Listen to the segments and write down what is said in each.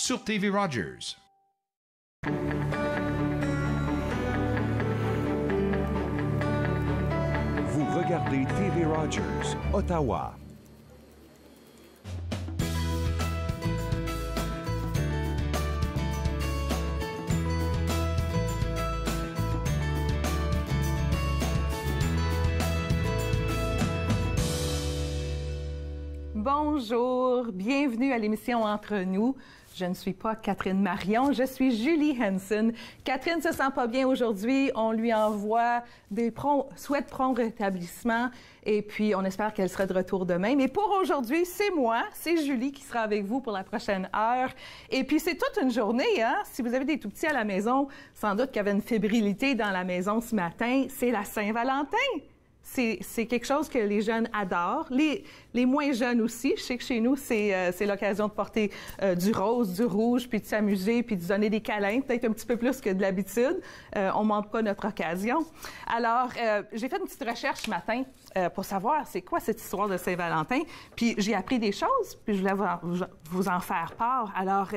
sur TV Rogers. Vous regardez TV Rogers, Ottawa. Bonjour, bienvenue à l'émission Entre nous. Je ne suis pas Catherine Marion, je suis Julie Henson. Catherine se sent pas bien aujourd'hui, on lui envoie des souhaits de prompt rétablissement et puis on espère qu'elle sera de retour demain. Mais pour aujourd'hui, c'est moi, c'est Julie qui sera avec vous pour la prochaine heure. Et puis c'est toute une journée, hein? Si vous avez des tout-petits à la maison, sans doute qu'il y avait une fébrilité dans la maison ce matin, c'est la Saint-Valentin. C'est quelque chose que les jeunes adorent. Les moins jeunes aussi. Je sais que chez nous, c'est l'occasion de porter du rose, du rouge, puis de s'amuser, puis de donner des câlins, peut-être un petit peu plus que de l'habitude. On ne manque pas notre occasion. Alors, j'ai fait une petite recherche ce matin pour savoir c'est quoi cette histoire de Saint-Valentin. Puis j'ai appris des choses, puis je voulais vous en faire part. Alors,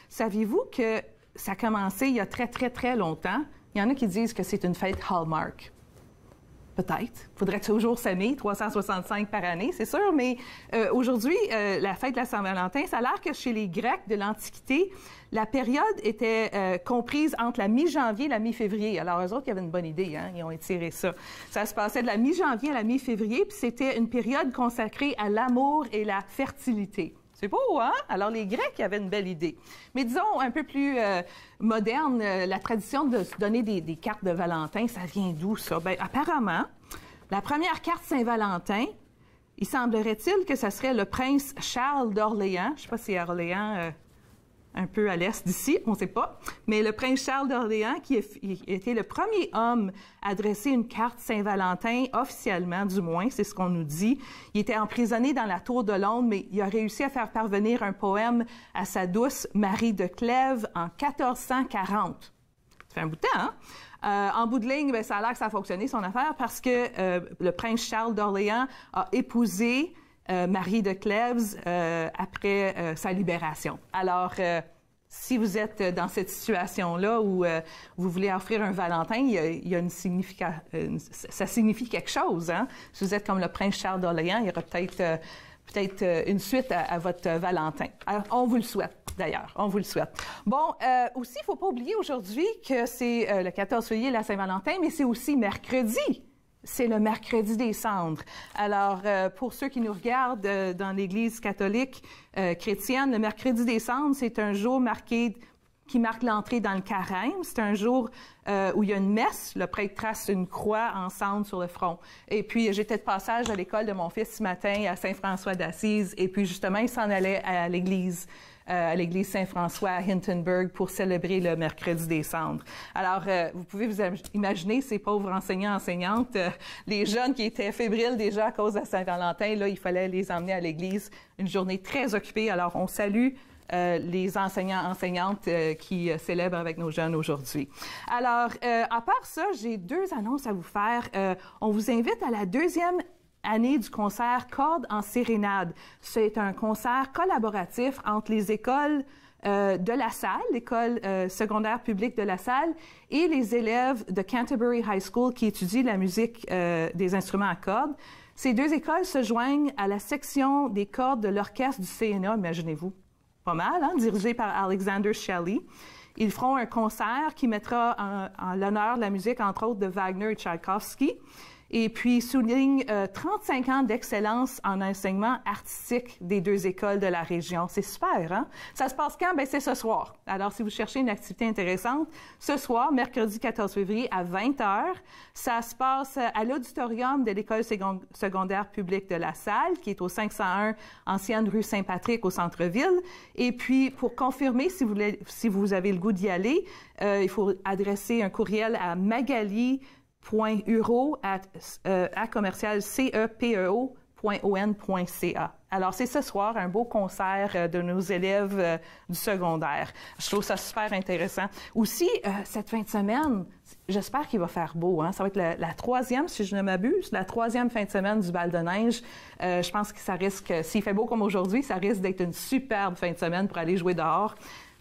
saviez-vous que ça a commencé il y a très, très, très longtemps? Il y en a qui disent que c'est une fête Hallmark. Peut-être. Faudrait toujours s'aimer, 365 par année, c'est sûr, mais aujourd'hui, la fête de la Saint-Valentin, ça a l'air que chez les Grecs de l'Antiquité, la période était comprise entre la mi-janvier et la mi-février. Alors, eux autres, ils avaient une bonne idée, hein? Ils ont étiré ça. Ça se passait de la mi-janvier à la mi-février, puis c'était une période consacrée à l'amour et la fertilité. C'est beau, hein? Alors, les Grecs avaient une belle idée. Mais disons, un peu plus moderne, la tradition de se donner des cartes de Valentin, ça vient d'où, ça? Bien, apparemment, la première carte Saint-Valentin, il semblerait-il que ce serait le prince Charles d'Orléans. Je ne sais pas si Orléans, un peu à l'est d'ici, on ne sait pas. Mais le prince Charles d'Orléans, qui était le premier homme à adresser une carte Saint-Valentin, officiellement du moins, c'est ce qu'on nous dit. Il était emprisonné dans la tour de Londres, mais il a réussi à faire parvenir un poème à sa douce Marie de Clèves en 1440. Ça fait un bout de temps, hein? En bout de ligne, bien, ça a l'air que ça a fonctionné, son affaire, parce que le prince Charles d'Orléans a épousé Marie de Clèves après sa libération. Alors, si vous êtes dans cette situation-là où vous voulez offrir un Valentin, il y a une ça signifie quelque chose, hein? Si vous êtes comme le prince Charles d'Orléans, il y aura peut-être une suite à votre Valentin. Alors, on vous le souhaite. D'ailleurs, on vous le souhaite. Bon, aussi, il ne faut pas oublier aujourd'hui que c'est le 14 février, la Saint-Valentin, mais c'est aussi mercredi. C'est le mercredi des cendres. Alors, pour ceux qui nous regardent dans l'Église catholique chrétienne, le mercredi des cendres, c'est un jour qui marque l'entrée dans le carême. C'est un jour où il y a une messe. Le prêtre trace une croix en cendre sur le front. Et puis, j'étais de passage à l'école de mon fils ce matin à Saint-François d'Assise. Et puis, justement, il s'en allait à l'église Saint-François à Hintonburg pour célébrer le mercredi des cendres. Alors, vous pouvez vous imaginer ces pauvres enseignantes, les jeunes qui étaient fébriles déjà à cause de Saint-Valentin, là, il fallait les emmener à l'église. Une journée très occupée. Alors, on salue les enseignantes qui célèbrent avec nos jeunes aujourd'hui. Alors, à part ça, j'ai deux annonces à vous faire. On vous invite à la deuxième année du concert Cordes en sérénade. C'est un concert collaboratif entre les écoles de La Salle, l'école secondaire publique de La Salle, et les élèves de Canterbury High School qui étudient la musique des instruments à cordes. Ces deux écoles se joignent à la section des cordes de l'orchestre du CNA, imaginez-vous. Pas mal, hein? Dirigé par Alexander Shelley. Ils feront un concert qui mettra en l'honneur de la musique, entre autres, de Wagner et Tchaïkovski. Et puis, souligne 35 ans d'excellence en enseignement artistique des deux écoles de la région. C'est super, hein? Ça se passe quand? Bien, c'est ce soir. Alors, si vous cherchez une activité intéressante, ce soir, mercredi 14 février à 20h, ça se passe à l'auditorium de l'école secondaire publique de La Salle, qui est au 501 ancienne rue Saint-Patrick au centre-ville. Et puis, pour confirmer si vous avez le goût d'y aller, il faut adresser un courriel à magali.euro@cepeo.on.ca. Alors, c'est ce soir, un beau concert de nos élèves du secondaire. Je trouve ça super intéressant. Aussi, cette fin de semaine, j'espère qu'il va faire beau, hein? Ça va être la troisième, si je ne m'abuse, la troisième fin de semaine du bal de neige. Je pense que ça risque, s'il fait beau comme aujourd'hui, ça risque d'être une superbe fin de semaine pour aller jouer dehors.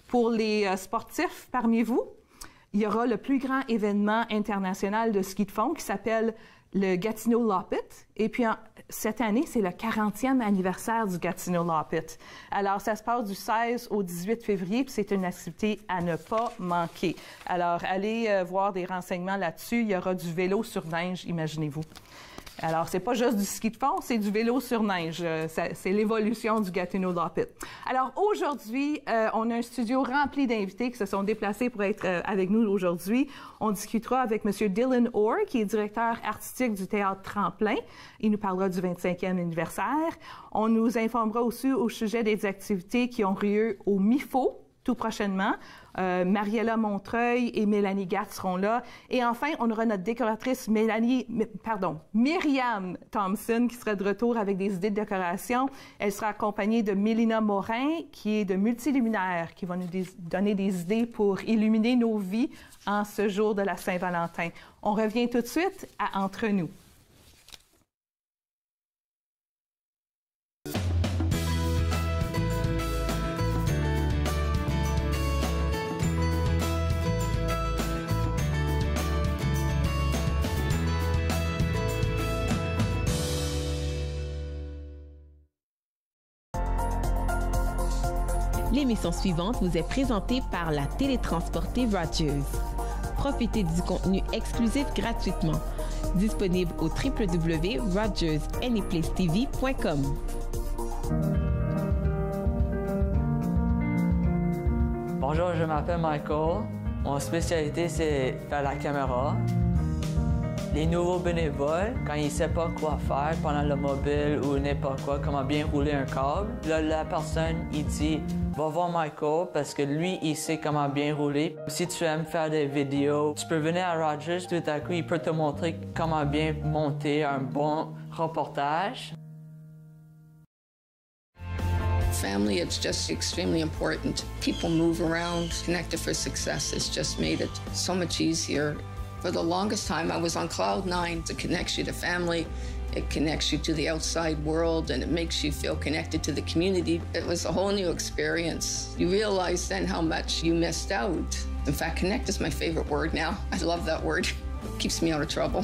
Pour les sportifs parmi vous, il y aura le plus grand événement international de ski de fond qui s'appelle le Gatineau Loppet. Et puis, cette année, c'est le 40e anniversaire du Gatineau Loppet. Alors, ça se passe du 16 au 18 février, puis c'est une activité à ne pas manquer. Alors, allez voir des renseignements là-dessus. Il y aura du vélo sur neige, imaginez-vous. Alors, c'est pas juste du ski de fond, c'est du vélo sur neige. C'est l'évolution du Gatineau Loppet. Alors, aujourd'hui, on a un studio rempli d'invités qui se sont déplacés pour être avec nous aujourd'hui. On discutera avec M. Dylan Orr, qui est directeur artistique du Théâtre Tremplin. Il nous parlera du 25e anniversaire. On nous informera aussi au sujet des activités qui ont lieu au MIFO, tout prochainement. Mariella Montreuil et Mélanie Gatt seront là. Et enfin, on aura notre décoratrice Myriam Thompson qui sera de retour avec des idées de décoration. Elle sera accompagnée de Mélina Morin qui est de Multiluminaire, qui va nous donner des idées pour illuminer nos vies en ce jour de la Saint-Valentin. On revient tout de suite à Entre nous. L'émission suivante vous est présentée par la télétransportée Rogers. Profitez du contenu exclusif gratuitement. Disponible au www.rogersanyplacetv.com. Bonjour, je m'appelle Michael. Mon spécialité, c'est faire la caméra. Les nouveaux bénévoles, quand ils ne savent pas quoi faire pendant le mobile ou n'importe quoi, comment bien rouler un câble, là, la personne, il dit « Va voir Michael parce que lui, il sait comment bien rouler. » Si tu aimes faire des vidéos, tu peux venir à Rogers, tout à coup, il peut te montrer comment bien monter un bon reportage. Family, it's just extremely important. People move around, connected for success. It's just made it so much easier. For the longest time, I was on cloud nine. It connects you to family, it connects you to the outside world, and it makes you feel connected to the community. It was a whole new experience. You realize then how much you missed out. In fact, connect is my favorite word now. I love that word. It keeps me out of trouble.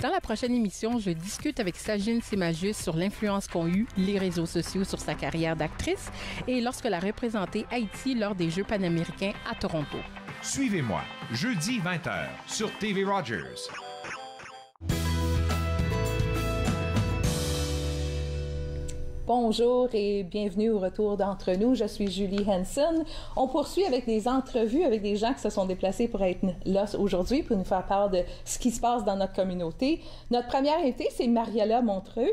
Dans la prochaine émission, je discute avec Sajine Semajus sur l'influence qu'ont eu les réseaux sociaux sur sa carrière d'actrice et lorsqu'elle a représenté Haïti lors des Jeux panaméricains à Toronto. Suivez-moi, jeudi 20h sur TV Rogers. Bonjour et bienvenue au retour d'Entre nous. Je suis Julie Henson. On poursuit avec des entrevues avec des gens qui se sont déplacés pour être là aujourd'hui pour nous faire part de ce qui se passe dans notre communauté. Notre première invitée, c'est Mariella Montreuil.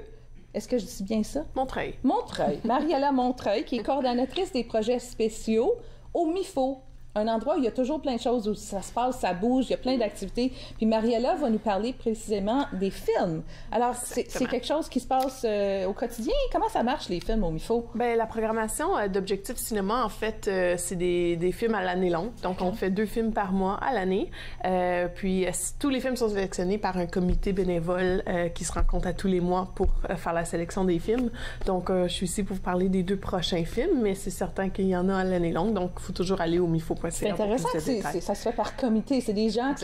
Est-ce que je dis bien ça? Montreuil. Montreuil. Mariella Montreuil, qui est coordonnatrice des projets spéciaux au MIFO. Un endroit où il y a toujours plein de choses, où ça se passe, ça bouge, il y a plein d'activités. Puis Mariella va nous parler précisément des films. Alors, c'est quelque chose qui se passe au quotidien. Comment ça marche, les films au MIFO? Bien, la programmation d'Objectif Cinéma, en fait, c'est des films à l'année longue. Donc, on fait 2 films par mois à l'année. Puis, tous les films sont sélectionnés par un comité bénévole qui se rencontre à tous les mois pour faire la sélection des films. Donc, je suis ici pour vous parler des 2 prochains films, mais c'est certain qu'il y en a à l'année longue. Donc, il faut toujours aller au MIFO. C'est intéressant que ça se fait par comité. C'est des gens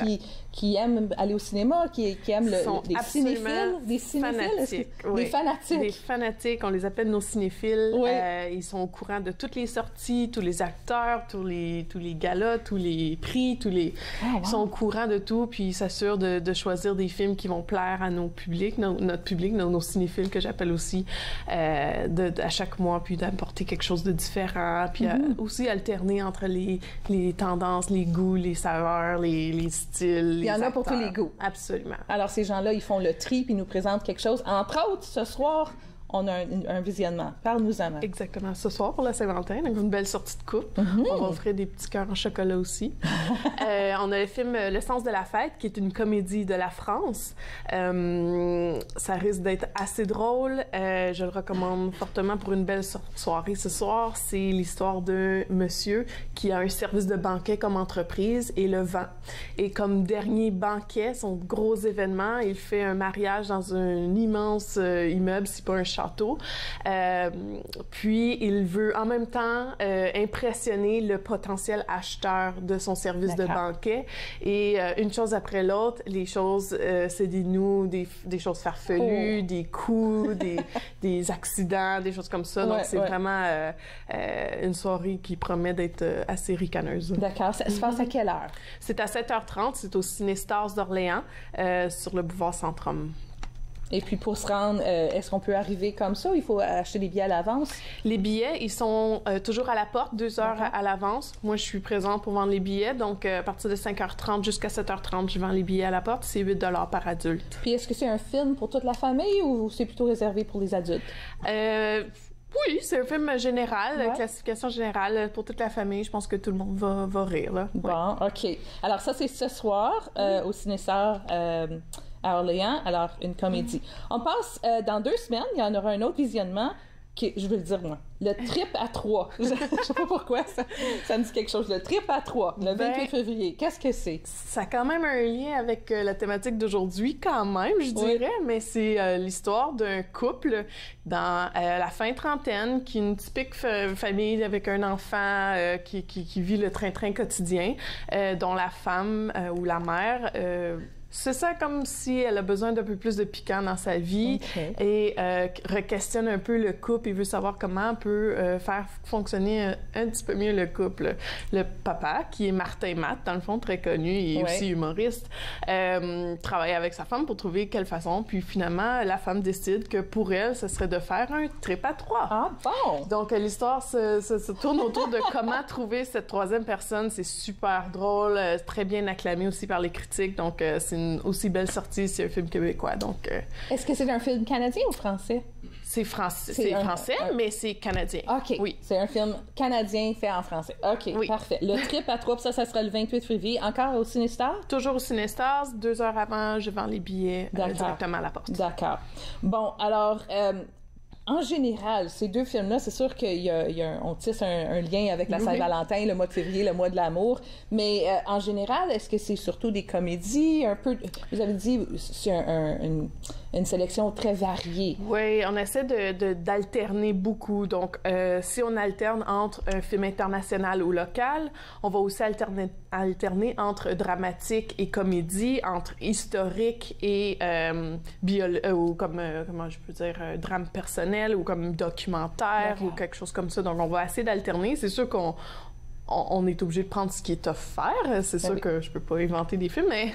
qui aiment aller au cinéma, qui aiment des cinéphiles. Des cinéphiles? Oui. Des fanatiques. Des fanatiques, on les appelle nos cinéphiles. Oui. Ils sont au courant de toutes les sorties, tous les acteurs, tous les galas, tous les prix, Ils sont au courant de tout, puis ils s'assurent de choisir des films qui vont plaire à nos publics, notre public, nos cinéphiles que j'appelle aussi, à chaque mois, puis d'apporter quelque chose de différent, puis aussi alterner entre les tendances, les goûts, les saveurs, les styles. Il y en a pour tous les goûts. Absolument. Alors, ces gens-là, ils font le tri puis ils nous présentent quelque chose. Entre autres, ce soir, on a un visionnement. Parle-nous-en. Exactement. Ce soir, pour la Saint-Valentin, on a une belle sortie de coupe. On va offrir des petits cœurs en chocolat aussi. On a le film Le sens de la fête, qui est une comédie de la France. Ça risque d'être assez drôle. Je le recommande fortement pour une belle soirée ce soir. C'est l'histoire d'un monsieur qui a un service de banquet comme entreprise et le vend. Et comme dernier banquet, son gros événement, il fait un mariage dans un immense immeuble, si pas un char château. Puis, il veut en même temps impressionner le potentiel acheteur de son service de banquet. Et une chose après l'autre, les choses se dénouent, des choses farfelues, des coups, des accidents, des choses comme ça. Donc, c'est vraiment une soirée qui promet d'être assez ricaneuse. D'accord. Ça se passe à quelle heure? C'est à 7h30. C'est au Ciné Stars d'Orléans, sur le boulevard Centrum. Et puis, pour se rendre, est-ce qu'on peut arriver comme ça ou il faut acheter des billets à l'avance? Les billets, ils sont toujours à la porte, 2 heures à l'avance. Moi, je suis présente pour vendre les billets. Donc, à partir de 5h30 jusqu'à 7h30, je vends les billets à la porte. C'est 8 $ par adulte. Puis, est-ce que c'est un film pour toute la famille ou c'est plutôt réservé pour les adultes? Oui, c'est un film général, classification générale pour toute la famille. Je pense que tout le monde va rire. Là. Bon, OK. Alors, ça, c'est ce soir au Ciné-Star à Orléans. Alors, une comédie. On passe dans 2 semaines, il y en aura un autre visionnement qui, je veux le dire moi, le trip à 3. Je sais pas pourquoi ça me dit quelque chose. Le trip à 3, le 28 février. Qu'est-ce que c'est? Ça a quand même un lien avec la thématique d'aujourd'hui, quand même, je dirais, mais c'est l'histoire d'un couple dans la fin trentaine, qui est une typique famille avec un enfant qui vit le train-train quotidien, dont la femme ou la mère... c'est ça, comme si elle a besoin d'un peu plus de piquant dans sa vie et re-questionne un peu le couple et veut savoir comment on peut faire fonctionner un petit peu mieux le couple. Le papa, qui est Martin Matt, dans le fond, très connu et aussi humoriste, travaille avec sa femme pour trouver quelle façon. Puis finalement, la femme décide que pour elle, ce serait de faire un trip à 3. Ah bon? Donc l'histoire se tourne autour de comment trouver cette troisième personne. C'est super drôle, très bien acclamé aussi par les critiques. Donc c'est une aussi belle sortie, c'est un film québécois, donc... Est-ce que c'est un film canadien ou français? C'est français, mais c'est canadien. OK. Oui. C'est un film canadien fait en français. OK, parfait. Le trip à 3, ça sera le 28 février. Encore au Ciné-Star? Toujours au Ciné-Stars. 2 heures avant, je vends les billets directement à la porte. D'accord. Bon, alors... en général, ces 2 films-là, c'est sûr qu'on tisse un lien avec la Saint-Valentin, le mois de février, le mois de l'amour. Mais en général, est-ce que c'est surtout des comédies? Un peu, vous avez dit, c'est une sélection très variée. Oui, on essaie d'alterner beaucoup. Donc, si on alterne entre un film international ou local, on va aussi alterner entre dramatique et comédie, entre historique et ou comment je peux dire, drame personnel ou comme documentaire ou quelque chose comme ça. Donc, on va essayer d'alterner. C'est sûr qu'on est obligé de prendre ce qui est offert. C'est sûr que je peux pas inventer des films, mais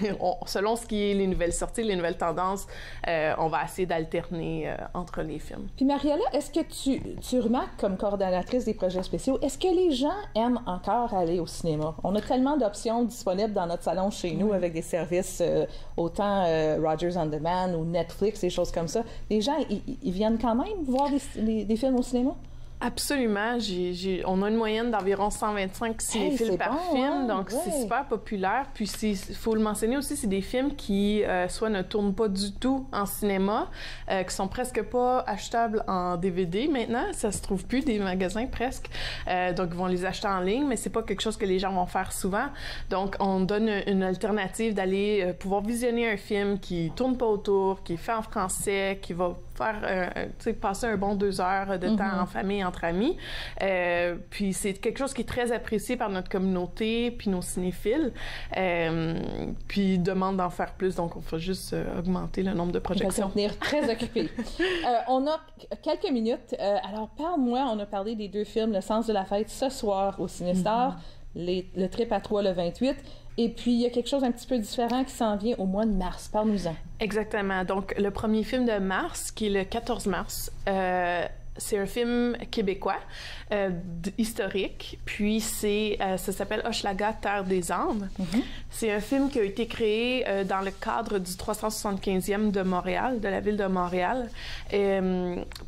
selon ce qui est les nouvelles sorties, les nouvelles tendances, on va essayer d'alterner entre les films. Puis Mariella, est-ce que tu remarques, comme coordonnatrice des projets spéciaux, est-ce que les gens aiment encore aller au cinéma? On a tellement d'options disponibles dans notre salon chez nous avec des services autant Rogers On Demand ou Netflix, des choses comme ça. Les gens, ils viennent quand même voir des films au cinéma? Absolument. On a une moyenne d'environ 125 cinéphile par film, donc c'est super populaire. Puis il faut le mentionner aussi, c'est des films qui soit ne tournent pas du tout en cinéma, qui sont presque pas achetables en DVD maintenant. Ça se trouve plus des magasins presque. Donc ils vont les acheter en ligne, mais c'est pas quelque chose que les gens vont faire souvent. Donc on donne une alternative d'aller pouvoir visionner un film qui tourne pas autour, qui est fait en français, qui va faire passer un bon 2 heures de temps en famille, entre amis. Puis c'est quelque chose qui est très apprécié par notre communauté puis nos cinéphiles. Puis ils demandent d'en faire plus, donc on va juste augmenter le nombre de projections. On va tenir très occupés. On a quelques minutes. Alors parle-moi, on a parlé des 2 films, Le sens de la fête, ce soir au Ciné-Star, le trip à 3 le 28. Et puis, il y a quelque chose un petit peu différent qui s'en vient au mois de mars. Parle-nous-en. Exactement. Donc, le premier film de mars, qui est le 14 mars, c'est un film québécois, historique, puis ça s'appelle Hochelaga, Terre des âmes. C'est un film qui a été créé dans le cadre du 375e de Montréal, de la ville de Montréal.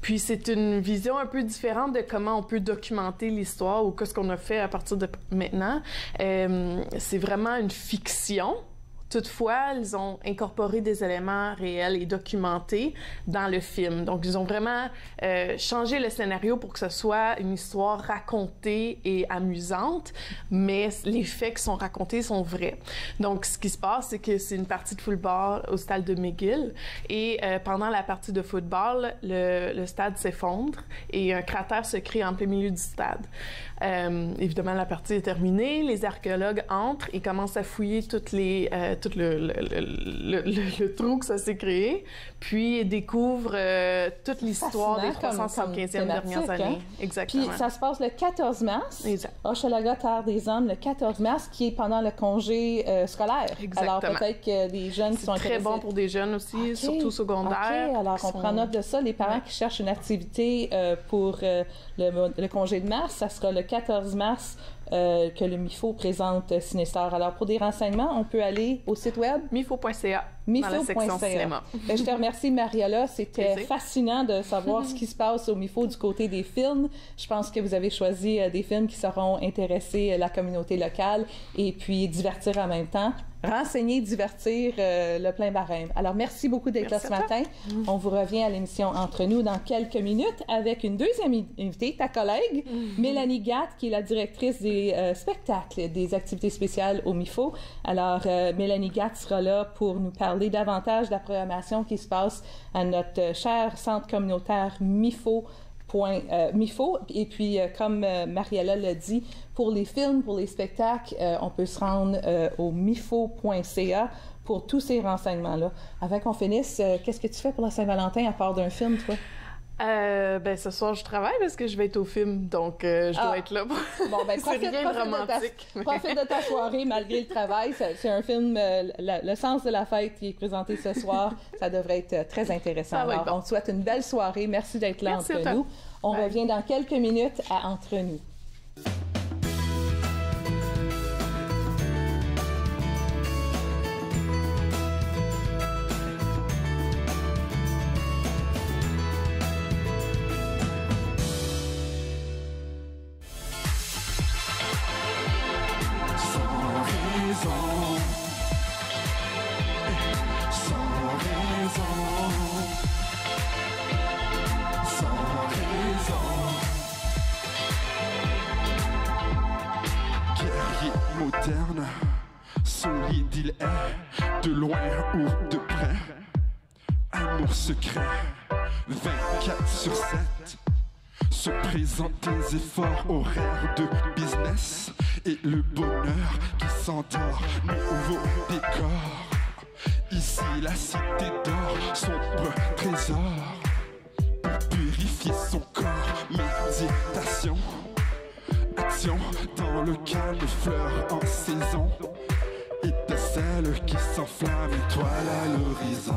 Puis c'est une vision un peu différente de comment on peut documenter l'histoire ou qu'est-ce qu'on a fait à partir de maintenant. C'est vraiment une fiction Toutefois, ils ont incorporé des éléments réels et documentés dans le film. Donc, ils ont vraiment changé le scénario pour que ce soit une histoire racontée et amusante, mais les faits qui sont racontés sont vrais. Donc, ce qui se passe, c'est que c'est une partie de football au stade de McGill et pendant la partie de football, le stade s'effondre et un cratère se crée en plein milieu du stade. Évidemment, la partie est terminée, les archéologues entrent et commencent à fouiller tout le trou que ça s'est créé, puis découvrent toute l'histoire des 375e dernières années. Hein? Exactement. Puis ça se passe le 14 mars, exact. Hochelaga, Terre des Hommes, le 14 mars, qui est pendant le congé scolaire. Exactement. Alors peut-être que des jeunes qui sont intéressés... C'est très bon pour des jeunes aussi, surtout secondaires. OK, alors on prend note de ça. Les parents qui cherchent une activité pour le congé de mars, ça sera le 14 mars que le MIFO présente Cinestar. Alors, pour des renseignements, on peut aller au site web mifo.ca dans la section cinéma. Je te remercie, Mariola. C'était fascinant de savoir ce qui se passe au MIFO du côté des films. Je pense que vous avez choisi des films qui sauront intéresser la communauté locale et puis divertir en même temps. Renseigner, divertir, le plein barème. Alors, merci beaucoup d'être là ce matin. On vous revient à l'émission Entre nous dans quelques minutes avec une deuxième invitée, ta collègue, Mélanie Gatt, qui est la directrice des spectacles, des activités spéciales au MIFO. Alors, Mélanie Gatt sera là pour nous parler davantage de la programmation qui se passe à notre cher centre communautaire MIFO. MIFO. Et puis, comme Mariella l'a dit, pour les films, pour les spectacles, on peut se rendre au mifo.ca pour tous ces renseignements-là. Avant qu'on finisse, qu'est-ce que tu fais pour la Saint-Valentin à part d'un film, toi? Ce soir, je travaille parce que je vais être au film, donc je dois être là. Bon, ben, profite de ta soirée malgré le travail. C'est un film, Le sens de la fête, qui est présenté ce soir. Ça devrait être très intéressant. Alors, on te souhaite une belle soirée. Merci d'être là entre nous. On revient dans quelques minutes à Entre nous. Solide il est, de loin ou de près. Amour secret, 24/7. Se présente des efforts, horaires de business. Et le bonheur qui s'endort, nouveau décor. Ici la cité d'or, sombre trésor. Pour purifier son corps, méditation. Action dans le calme, fleurs en saison. Étincelle qui s'enflamme, étoile à l'horizon.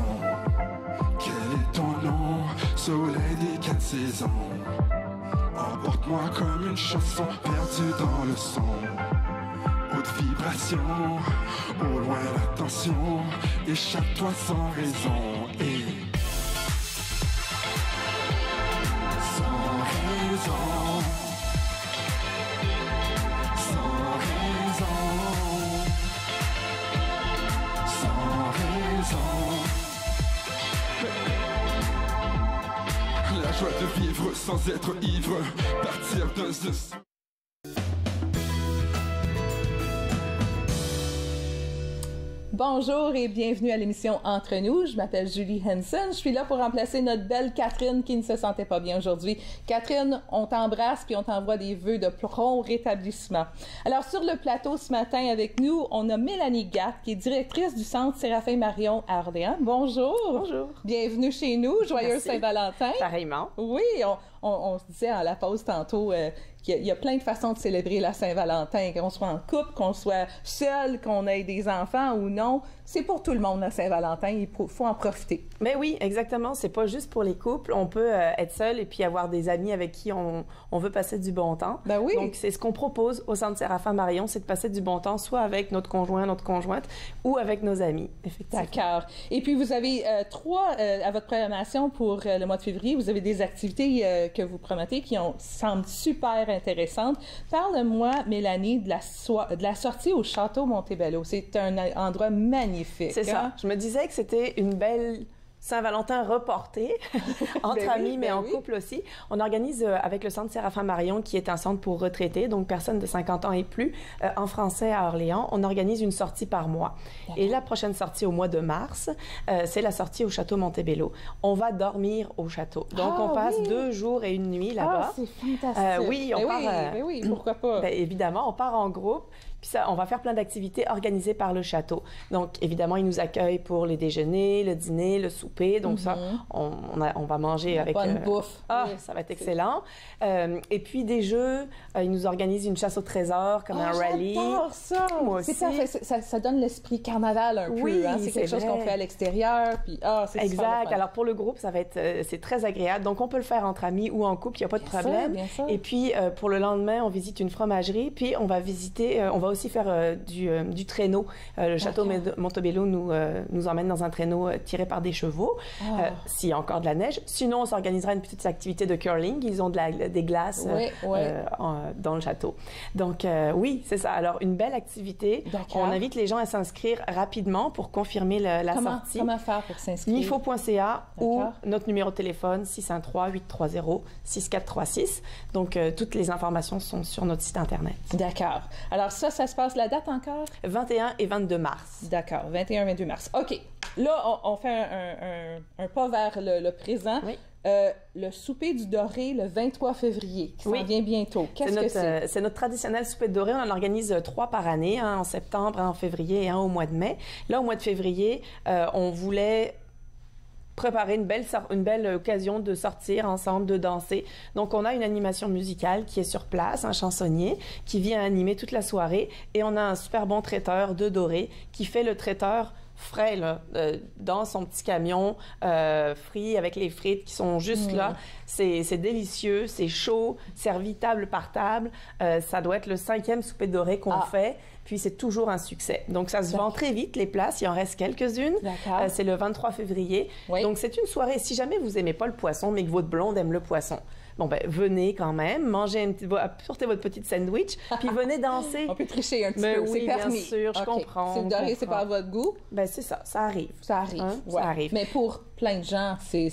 Quel est ton nom, soleil des 4 saisons? Emporte-moi comme une chanson perdue dans le son. Haute vibration, au loin l'attention. Échappe-toi sans raison et sans raison. La joie de vivre sans être ivre, partir d'un zeste. Bonjour et bienvenue à l'émission Entre nous. Je m'appelle Julie Henson. Je suis là pour remplacer notre belle Catherine qui ne se sentait pas bien aujourd'hui. Catherine, on t'embrasse puis on t'envoie des vœux de prompt rétablissement. Alors, sur le plateau ce matin avec nous, on a Mélanie Gatt qui est directrice du Centre Séraphin Marion à Orléans. Bonjour. Bonjour. Bienvenue chez nous. Joyeux Saint-Valentin. Pareillement. Oui, on se disait à la pause tantôt qu'il y a plein de façons de célébrer la Saint-Valentin, qu'on soit en couple, qu'on soit seul, qu'on ait des enfants ou non. C'est pour tout le monde, la Saint-Valentin. Il faut en profiter. Mais oui, exactement. C'est pas juste pour les couples. On peut être seul et puis avoir des amis avec qui on veut passer du bon temps. Ben oui. Donc, c'est ce qu'on propose au Centre Séraphin Marion, c'est de passer du bon temps soit avec notre conjoint, notre conjointe ou avec nos amis, effectivement. D'accord. Et puis, vous avez à votre programmation pour le mois de février, vous avez des activités que vous promettez qui semblent super intéressantes. Parle-moi, Mélanie, de la sortie au Château Montebello. C'est un endroit magnifique magnifique. C'est ça. Je me disais que c'était une belle Saint-Valentin reporté, entre amis, mais en couple aussi. On organise avec le Centre Séraphin Marion, qui est un centre pour retraités, donc personnes de 50 ans et plus, en français à Orléans. On organise une sortie par mois. Et la prochaine sortie au mois de mars, c'est la sortie au Château Montebello. On va dormir au château. Donc, on passe 2 jours et 1 nuit là-bas. C'est fantastique. Oui, on part... oui, pourquoi pas? Évidemment, on part en groupe. Puis ça, on va faire plein d'activités organisées par le château. Donc, évidemment, ils nous accueillent pour les déjeuners, le dîner, le souper. Donc ça, on va manger avec... Bonne bouffe. Ça va être excellent. Et puis, des jeux. Ils nous organisent une chasse au trésor, comme un rallye. J'adore ça! Moi aussi. Ça donne l'esprit carnaval un peu. Hein? C'est quelque chose qu'on fait à l'extérieur. Puis, c'est exact. Alors, pour le groupe, ça va être... c'est très agréable. Donc, on peut le faire entre amis ou en couple. Il n'y a pas de problème. Bien sûr. Et puis, pour le lendemain, on visite une fromagerie. Puis, on va visiter... on va aussi faire du traîneau. Le château Montebello nous emmène dans un traîneau tiré par des chevaux, s'il y a encore de la neige. Sinon, on s'organisera une petite activité de curling. Ils ont des glaces dans le château. Donc, oui, c'est ça. Alors, une belle activité. On invite les gens à s'inscrire rapidement pour confirmer la sortie. Comment faire pour s'inscrire? Nifo.ca ou notre numéro de téléphone 613-830-6436. Donc, toutes les informations sont sur notre site Internet. D'accord. Alors ça se passe, la date encore? 21 et 22 mars. D'accord, 21 et 22 mars. OK. Là, on fait un pas vers le présent. Oui. Le souper du doré le 23 février, qui s'en vient bientôt. Qu'est-ce que c'est? C'est notre traditionnel souper de doré. On en organise 3 par année, en septembre, en février et un au mois de mai. Là, au mois de février, on voulait préparer une belle occasion de sortir ensemble, de danser. Donc, on a une animation musicale qui est sur place, un chansonnier qui vient animer toute la soirée. Et on a un super bon traiteur de doré qui fait le traiteur frais, là, dans son petit camion frit avec les frites qui sont juste là. C'est délicieux, c'est chaud, servi table par table. Ça doit être le 5e souper de doré qu'on fait. Puis c'est toujours un succès. Donc ça se vend très vite, les places. Il en reste quelques-unes. C'est le 23 février. Donc c'est une soirée, si jamais vous n'aimez pas le poisson, mais que votre blonde aime le poisson, bon, ben, venez quand même, portez votre petite sandwich, puis venez danser. On peut tricher un petit peu, oui, c'est permis. bien sûr, je comprends. Si le doré, c'est pas à votre goût? Ben, c'est ça, ça arrive. Ça arrive, ça arrive. Mais pour plein de gens, c'est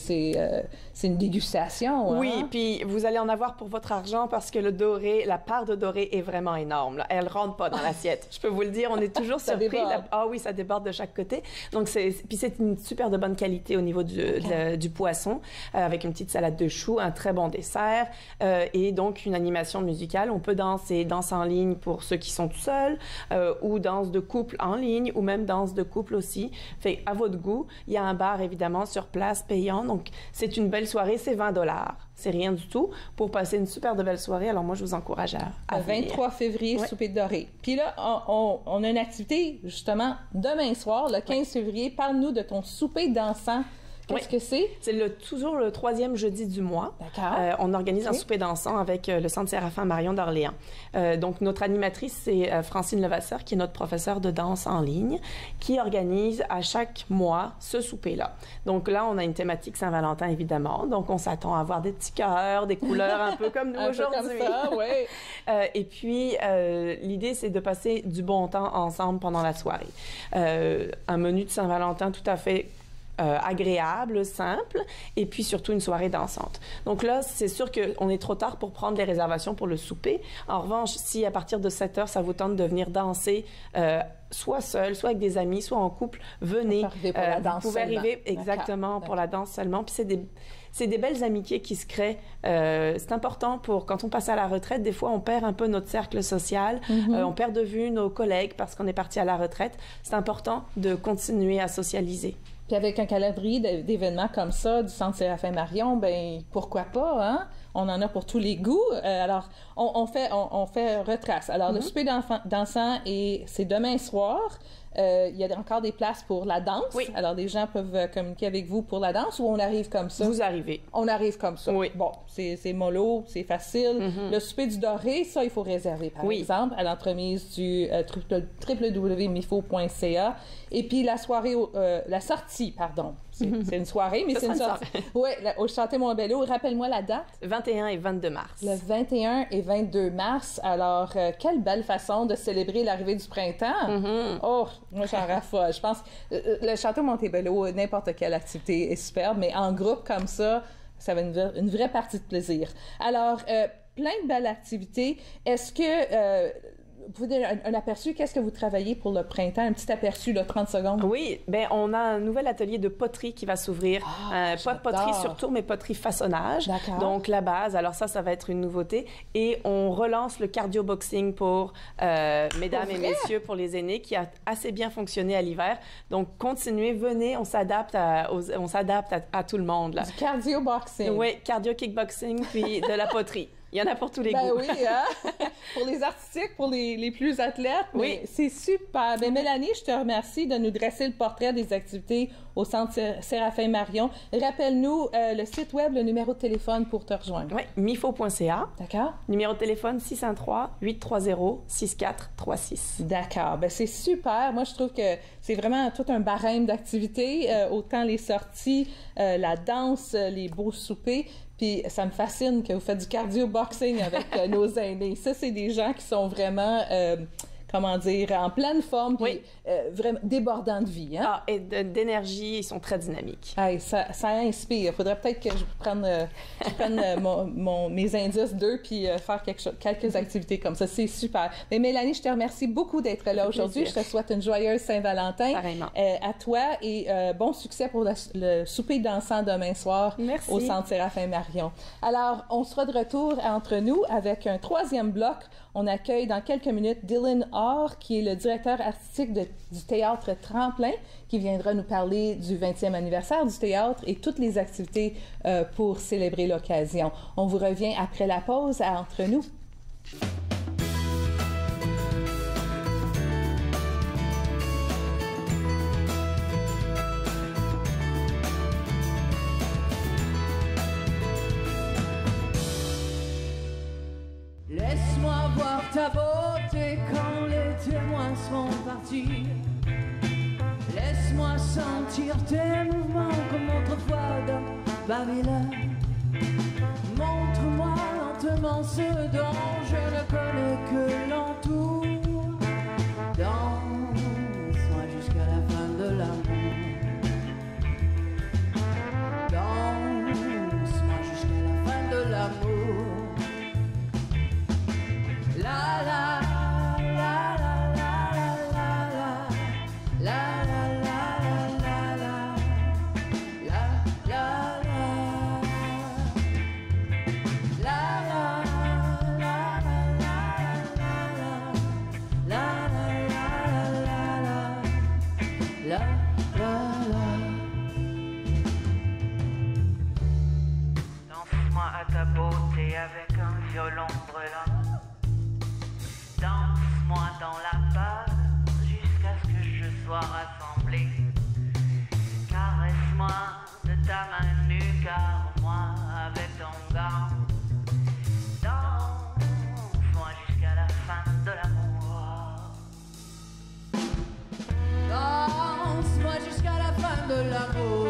une dégustation. Oui, hein? puis vous allez en avoir pour votre argent parce que le doré, la part de doré est vraiment énorme. Là. Elle rentre pas dans l'assiette. Je peux vous le dire, on est toujours surpris. Ah oui, ça déborde de chaque côté. Donc, puis c'est une super de bonne qualité au niveau du poisson, avec une petite salade de choux, un très bon dessert, et donc une animation musicale. On peut danser, danse en ligne pour ceux qui sont tout seuls, ou danse de couple en ligne, ou même danse de couple aussi. Fait à votre goût. Il y a un bar, évidemment, sur place, payant. Donc, c'est une belle soirée. C'est 20 $. C'est rien du tout pour passer une super de belle soirée. Alors, moi, je vous encourage à le 23 février, souper de doré. Puis là, on a une activité, justement, demain soir, le 15 février. Parle-nous de ton souper dansant. Qu'est-ce que c'est? C'est toujours le 3e jeudi du mois. D'accord. On organise un souper dansant avec le Centre Séraphin Marion d'Orléans. Donc, notre animatrice, c'est Francine Levasseur, qui est notre professeure de danse en ligne, qui organise à chaque mois ce souper-là. Donc là, on a une thématique Saint-Valentin, évidemment. Donc, on s'attend à avoir des petits cœurs, des couleurs un peu comme nous aujourd'hui. Comme ça, oui. Et puis, l'idée, c'est de passer du bon temps ensemble pendant la soirée. Un menu de Saint-Valentin tout à fait agréable, simple, et puis surtout une soirée dansante. Donc là, c'est sûr qu'on est trop tard pour prendre les réservations pour le souper. En revanche, si à partir de 7 heures, ça vous tente de venir danser, soit seul, soit avec des amis, soit en couple, venez. Vous pouvez arriver exactement pour la danse seulement. Puis c'est des belles amitiés qui se créent. C'est important pour, quand on passe à la retraite, des fois, on perd un peu notre cercle social. On perd de vue nos collègues parce qu'on est parti à la retraite. C'est important de continuer à socialiser. Puis avec un calendrier d'événements comme ça du Centre Séraphin Marion, ben pourquoi pas, hein? On en a pour tous les goûts. Alors, on fait retrace. Alors, le souper dansant, c'est demain soir. Il y a encore des places pour la danse. Oui. Alors, les gens peuvent communiquer avec vous pour la danse ou on arrive comme ça? Vous arrivez. On arrive comme ça. Oui. Bon, c'est mollo, c'est facile. Le souper du doré, ça, il faut réserver, par exemple, à l'entremise du www.mifo.ca. Et puis, la sortie, c'est une soirée, mais c'est une sortie. Oui, au Chanté Montbello. Rappelle-moi la date. 21 et 22 mars. Le 21 et 22 mars. Alors, quelle belle façon de célébrer l'arrivée du printemps. Oh, moi, j'en raffole. Je pense le Château Montebello, n'importe quelle activité est superbe, mais en groupe comme ça va être une vraie partie de plaisir. Alors, plein de belles activités. Est-ce que... vous pouvez donner un aperçu, qu'est-ce que vous travaillez pour le printemps? Un petit aperçu de 30 secondes. Oui, bien, on a un nouvel atelier de poterie qui va s'ouvrir. Pas poterie sur tour, mais poterie façonnage. D'accord. Donc, la base. Alors ça va être une nouveauté. Et on relance le cardio-boxing pour mesdames et messieurs, pour les aînés, qui a assez bien fonctionné à l'hiver. Donc, continuez, venez, on s'adapte à tout le monde. Là. Du cardio-boxing. Oui, cardio-kickboxing, puis de la poterie. Il y en a pour tous les goûts. Oui, hein? Pour les artistiques, pour les plus athlètes. Oui. C'est super. Bien, Mélanie, je te remercie de nous dresser le portrait des activités au Centre Séraphin Marion. Rappelle-nous le site web, le numéro de téléphone pour te rejoindre. Oui, mifo.ca. D'accord. Numéro de téléphone 613-830-6436. D'accord. Bien, c'est super. Moi, je trouve que c'est vraiment tout un barème d'activités, autant les sorties, la danse, les beaux soupers. Puis ça me fascine que vous faites du cardio-boxing avec nos aînés. Ça, c'est des gens qui sont vraiment, en pleine forme, puis vraiment débordants de vie. Hein? Ah, et d'énergie, ils sont très dynamiques. Hey, ça inspire. Il faudrait peut-être que je prenne mes indices d'eux puis faire quelques activités comme ça. C'est super. Mais Mélanie, je te remercie beaucoup d'être là aujourd'hui. Je te souhaite une joyeuse Saint-Valentin. Pareillement. À toi et bon succès pour le souper dansant demain soir. Merci. Au Centre Séraphin Marion. Alors, on sera de retour entre nous avec un troisième bloc. On accueille dans quelques minutes Dylan Orr, qui est le directeur artistique du Théâtre Tremplin, qui viendra nous parler du 20e anniversaire du théâtre et toutes les activités pour célébrer l'occasion. On vous revient après la pause à Entre nous. Laisse-moi voir ta beauté quand les témoins seront partis. Laisse-moi sentir tes mouvements comme autrefois dans Babylone. Montre-moi lentement ce dont je ne connais que l'entour. Danse-moi jusqu'à la fin de l'amour. Danse-moi jusqu'à la fin de l'amour. La la la la la la la la la la Danse-moi à ta beauté avec un violon brûlant. Danse-moi dans la peur jusqu'à ce que je sois rassemblé. Caresse-moi de ta main nue, car moi avec ton gant. Danse-moi jusqu'à la fin de l'amour. Danse-moi jusqu'à la fin de l'amour.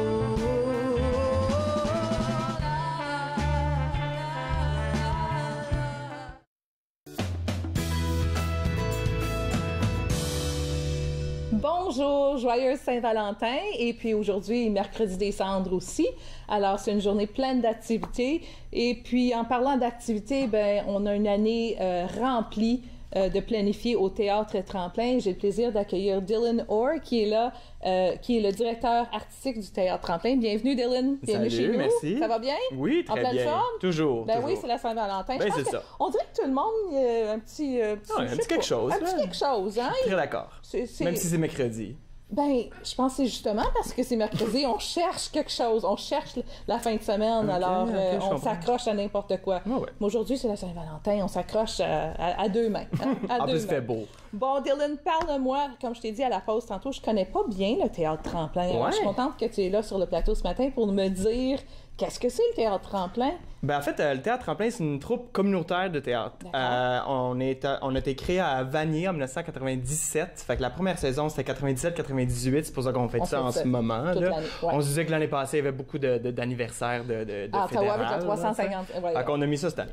Bonjour, joyeuse Saint-Valentin et puis aujourd'hui, mercredi des cendres aussi. Alors, c'est une journée pleine d'activités et puis en parlant d'activités, ben on a une année remplie de planifier au Théâtre Tremplin. J'ai le plaisir d'accueillir Dylan Orr qui est là, qui est le directeur artistique du Théâtre Tremplin. Bienvenue Dylan, bienvenue chez nous. Merci. Ça va bien? Oui, très bien. En pleine forme? Toujours. Ben toujours. oui, c'est la Saint-Valentin. Ben c'est ça. On dirait que tout le monde un petit quelque chose. Un petit quelque chose, hein? Très d'accord. Même si c'est mercredi. Ben, je pense que c'est justement parce que c'est mercredi, on cherche quelque chose, on cherche la fin de semaine, alors on s'accroche à n'importe quoi. Ouais. Mais aujourd'hui, c'est la Saint-Valentin, on s'accroche à deux mains. Hein, en plus, il fait beau. Bon, Dylan, parle-moi, comme je t'ai dit à la pause tantôt, je connais pas bien le Théâtre Tremplin. Alors, je suis contente que tu es là sur le plateau ce matin pour me dire Qu'est-ce que c'est le théâtre tremplin? Ben, en fait, le théâtre tremplin, c'est une troupe communautaire de théâtre. On a été créé à Vanier en 1997. Fait que la première saison, c'était 97-98. C'est pour ça qu'on fait ça en ce moment. Là. Ouais. On se disait que l'année passée, il y avait beaucoup d'anniversaires de Ottawa avec le 350. Fait qu'on a mis ça cette année.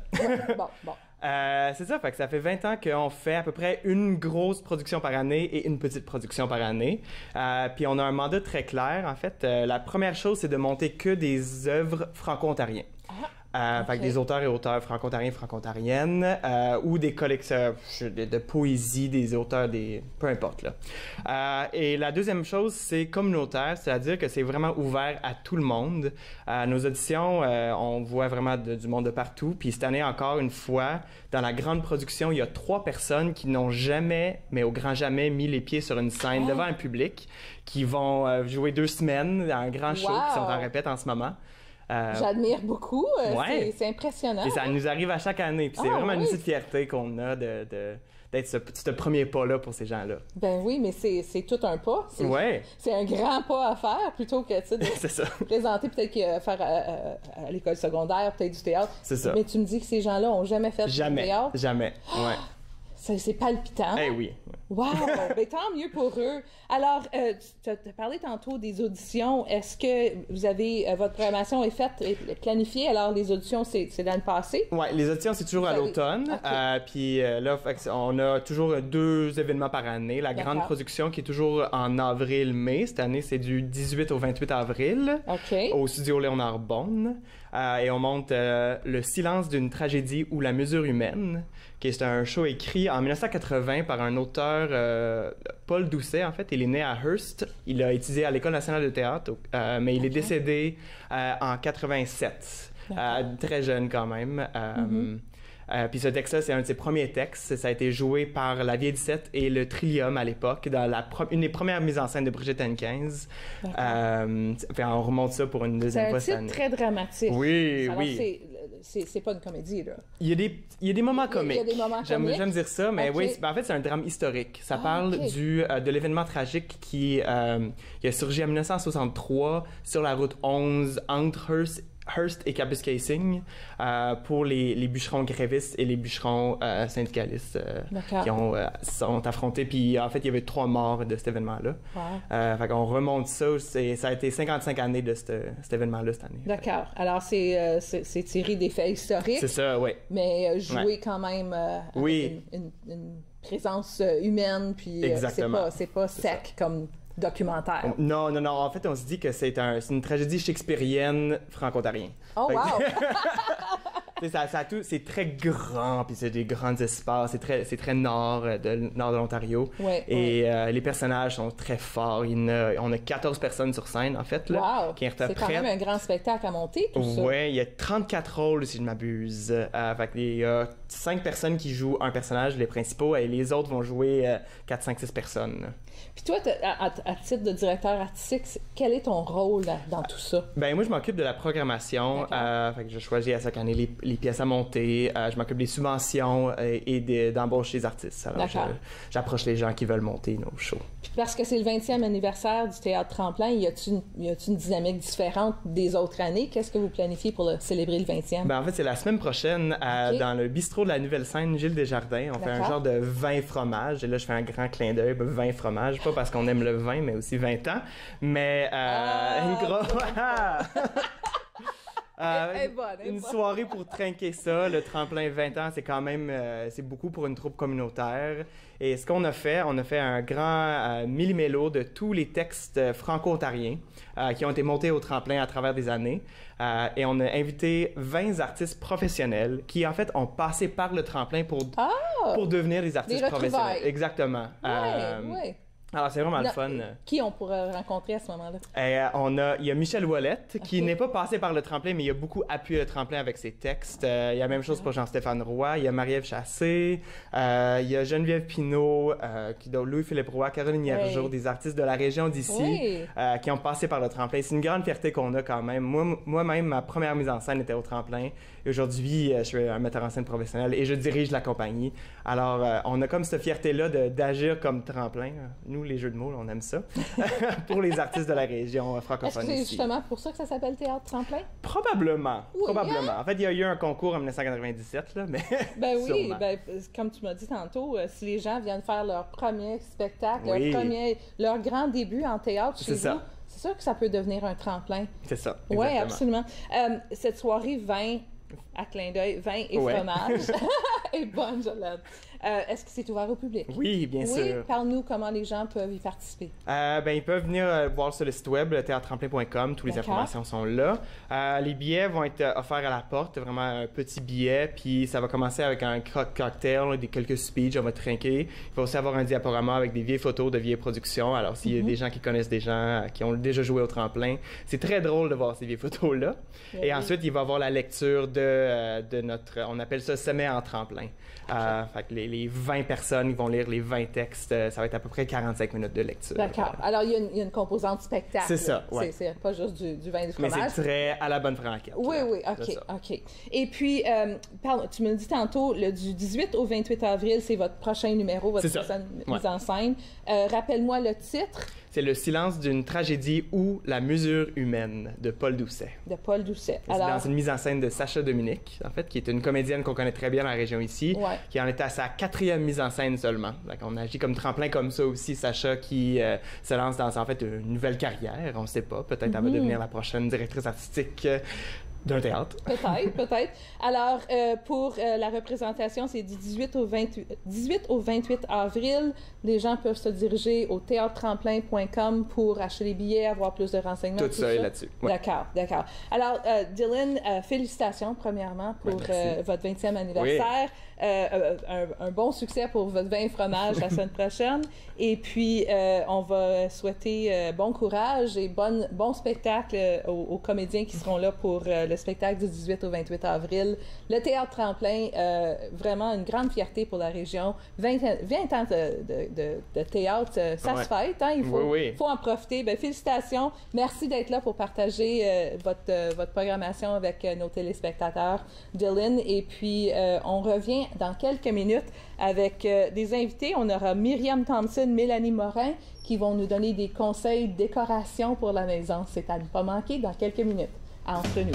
Bon. C'est ça, fait que ça fait 20 ans qu'on fait à peu près une grosse production par année et une petite production par année. Puis on a un mandat très clair, en fait. La première chose, c'est de monter que des œuvres franco-ontariennes. Fait que des auteurs et auteurs franco-ontariens, franco-ontariennes, ou des collecteurs de poésie, des auteurs, peu importe. Là. Et la deuxième chose, c'est communautaire, c'est-à-dire que c'est vraiment ouvert à tout le monde. Nos auditions, on voit vraiment du monde de partout. Puis cette année, encore une fois, dans la grande production, il y a 3 personnes qui n'ont jamais, mais au grand jamais, mis les pieds sur une scène devant un public, qui vont jouer 2 semaines dans un grand show, qui sont en répète en ce moment. J'admire beaucoup. C'est impressionnant. Et ça nous arrive à chaque année. Puis c'est vraiment une petite fierté qu'on a d'être ce premier pas-là pour ces gens-là. Ben oui, mais c'est tout un pas. C'est un grand pas à faire plutôt que de présenter peut-être faire à l'école secondaire, peut-être du théâtre. C'est ça. Mais tu me dis que ces gens-là n'ont jamais fait du théâtre? Jamais. Ouais. C'est palpitant. Eh oui. Wow! Ben, tant mieux pour eux. Alors, tu as parlé tantôt des auditions. Est-ce que vous avez... votre programmation est faite, est planifiée? Alors, les auditions, c'est l'année passée? Oui, les auditions, c'est toujours à l'automne. Okay. Puis là, on a toujours 2 événements par année. La grande production qui est toujours en avril-mai. Cette année, c'est du 18 au 28 avril. Au studio Léonard Bonne. Et on monte Le silence d'une tragédie ou la mesure humaine, qui est un show écrit en 1980 par un auteur, Paul Doucet, en fait. Il est né à Hearst. Il a étudié à l'École nationale de théâtre, mais il est décédé en 87. Très jeune quand même. Puis ce texte-là, c'est un de ses premiers textes. Ça a été joué par La Vieille 17 et le Trillium à l'époque, dans une des premières mises en scène de Brigitte Henquins. On remonte ça pour une deuxième fois cette année. C'est un titre très dramatique. Oui, alors, oui. C'est pas une comédie, là. Il y a des moments comiques. Il y a des moments comiques. J'aime dire ça, mais oui, en fait, c'est un drame historique. Ça parle de l'événement tragique qui a surgi en 1963 sur la route 11 entre Hearst et Kapuskasing pour les bûcherons grévistes et les bûcherons syndicalistes qui sont affrontés. Puis en fait, il y avait 3 morts de cet événement-là. Fait qu'on remonte ça. Ça a été 55 années de cet événement-là cette année. D'accord. Alors, c'est tiré des faits historiques. C'est ça, oui. Mais joué quand même avec une présence humaine. Puis c'est pas sec comme documentaire. Non. En fait, on se dit que c'est une tragédie shakespearienne franco-ontarienne. Oh, wow! C'est très grand, puis c'est des grands espaces. C'est très nord de l'Ontario. Et les personnages sont très forts. On a 14 personnes sur scène, en fait, là, qui interprètent. C'est quand même un grand spectacle à monter, tout ça. Oui, il y a 34 rôles, si je ne m'abuse. Il y a 5 personnes qui jouent un personnage, les principaux, et les autres vont jouer 4, 5, 6 personnes. Puis toi, à titre de directeur artistique, quel est ton rôle dans tout ça? Ben moi, je m'occupe de la programmation. Je choisis à chaque année les pièces à monter. Je m'occupe des subventions et d'embaucher les artistes. Alors, j'approche les gens qui veulent monter nos shows. Puis parce que c'est le 20e anniversaire du Théâtre Tremplin, y a-t-il une dynamique différente des autres années? Qu'est-ce que vous planifiez pour célébrer le 20e? Ben en fait, c'est la semaine prochaine dans le bistrot de la Nouvelle Scène Gilles Desjardins. On fait un genre de vin fromage. Et là, je fais un grand clin d'œil, vin fromage. Pas parce qu'on aime le vin, mais aussi 20 ans. Mais une soirée pour trinquer ça, le tremplin 20 ans, c'est quand même c'est beaucoup pour une troupe communautaire. Et ce qu'on a fait, un grand millimélo de tous les textes franco-ontariens qui ont été montés au tremplin à travers des années. Et on a invité 20 artistes professionnels qui, en fait, ont passé par le tremplin pour devenir des artistes professionnels. Exactement. Alors, c'est vraiment le fun. Qui on pourrait rencontrer à ce moment-là? Il y a Michel Ouellette, qui n'est pas passé par le tremplin, mais il a beaucoup appuyé le tremplin avec ses textes. Il y a la même chose pour Jean-Stéphane Roy. Il y a Marie-Ève Chassé. Il y a Geneviève Pinault, Louis-Philippe Roy, Caroline Hiergeau, des artistes de la région d'ici qui ont passé par le tremplin. C'est une grande fierté qu'on a quand même. Moi-même, ma première mise en scène était au tremplin. Et aujourd'hui, je suis un metteur en scène professionnel et je dirige la compagnie. Alors, on a comme cette fierté-là d'agir comme tremplin. Nous, nous, les jeux de mots, on aime ça, pour les artistes de la région francophone. Est-ce que c'est justement pour ça que ça s'appelle Théâtre Tremplin? Probablement. Oui, probablement. Hein? En fait, il y a eu un concours en 1997, là, mais ben oui, ben, comme tu m'as dit tantôt, si les gens viennent faire leur premier spectacle, leur grand début en théâtre chez vous, c'est sûr que ça peut devenir un tremplin. C'est ça, oui, absolument. Cette soirée vin à clin d'œil, vin et fromage est bonne, je l'aime. Est-ce que c'est ouvert au public? Oui, bien sûr. Oui, parle-nous comment les gens peuvent y participer. Ils peuvent venir voir sur le site web, théâtretremplin.com, toutes les informations sont là. Les billets vont être offerts à la porte, vraiment un petit billet, puis ça va commencer avec un cocktail, quelques speeches, on va trinquer. Il va aussi avoir un diaporama avec des vieilles photos de vieilles productions. Alors, s'il y a des gens qui connaissent des gens qui ont déjà joué au tremplin, c'est très drôle de voir ces vieilles photos-là. Et ensuite, il va y avoir la lecture de notre, on appelle ça sommet en tremplin. Fait que les 20 personnes vont lire les 20 textes. Ça va être à peu près 45 minutes de lecture. D'accord. Alors, il y a une composante spectacle. C'est ça, oui. C'est pas juste du vin et du fromage. Mais c'est très à la bonne franquette. Oui, OK. Et puis, tu me le dis tantôt, du 18 au 28 avril, c'est votre prochain numéro, votre prochaine mise en scène. Rappelle-moi le titre. C'est Le silence d'une tragédie ou La mesure humaine de Paul Doucet. De Paul Doucet. C'est dans une mise en scène de Sacha Dominique, en fait, qui est une comédienne qu'on connaît très bien dans la région ici, qui en est à sa 4e mise en scène seulement. Donc, on agit comme tremplin comme ça aussi. Sacha qui se lance dans, en fait, une nouvelle carrière. On ne sait pas. Peut-être elle va devenir la prochaine directrice artistique d'un théâtre. Peut-être. Alors, pour la représentation, c'est du 18 au 28 avril. Les gens peuvent se diriger au théâtretremplin.com pour acheter les billets, avoir plus de renseignements. Tout ça est là-dessus. Ouais. D'accord. Alors, Dylan, félicitations premièrement pour votre 20e anniversaire. Un bon succès pour votre vin et fromage la semaine prochaine. Et puis, on va souhaiter bon courage et bon spectacle aux comédiens qui seront là pour le spectacle du 18 au 28 avril. Le Théâtre Tremplin, vraiment une grande fierté pour la région. 20 ans de théâtre, ça se fête. Hein? Il faut en profiter. Ben, félicitations. Merci d'être là pour partager votre programmation avec nos téléspectateurs, Dylan. Et puis, on revient dans quelques minutes avec des invités. On aura Myriam Thompson, Mélanie Morin qui vont nous donner des conseils de décoration pour la maison. C'est à ne pas manquer dans quelques minutes. Entre nous.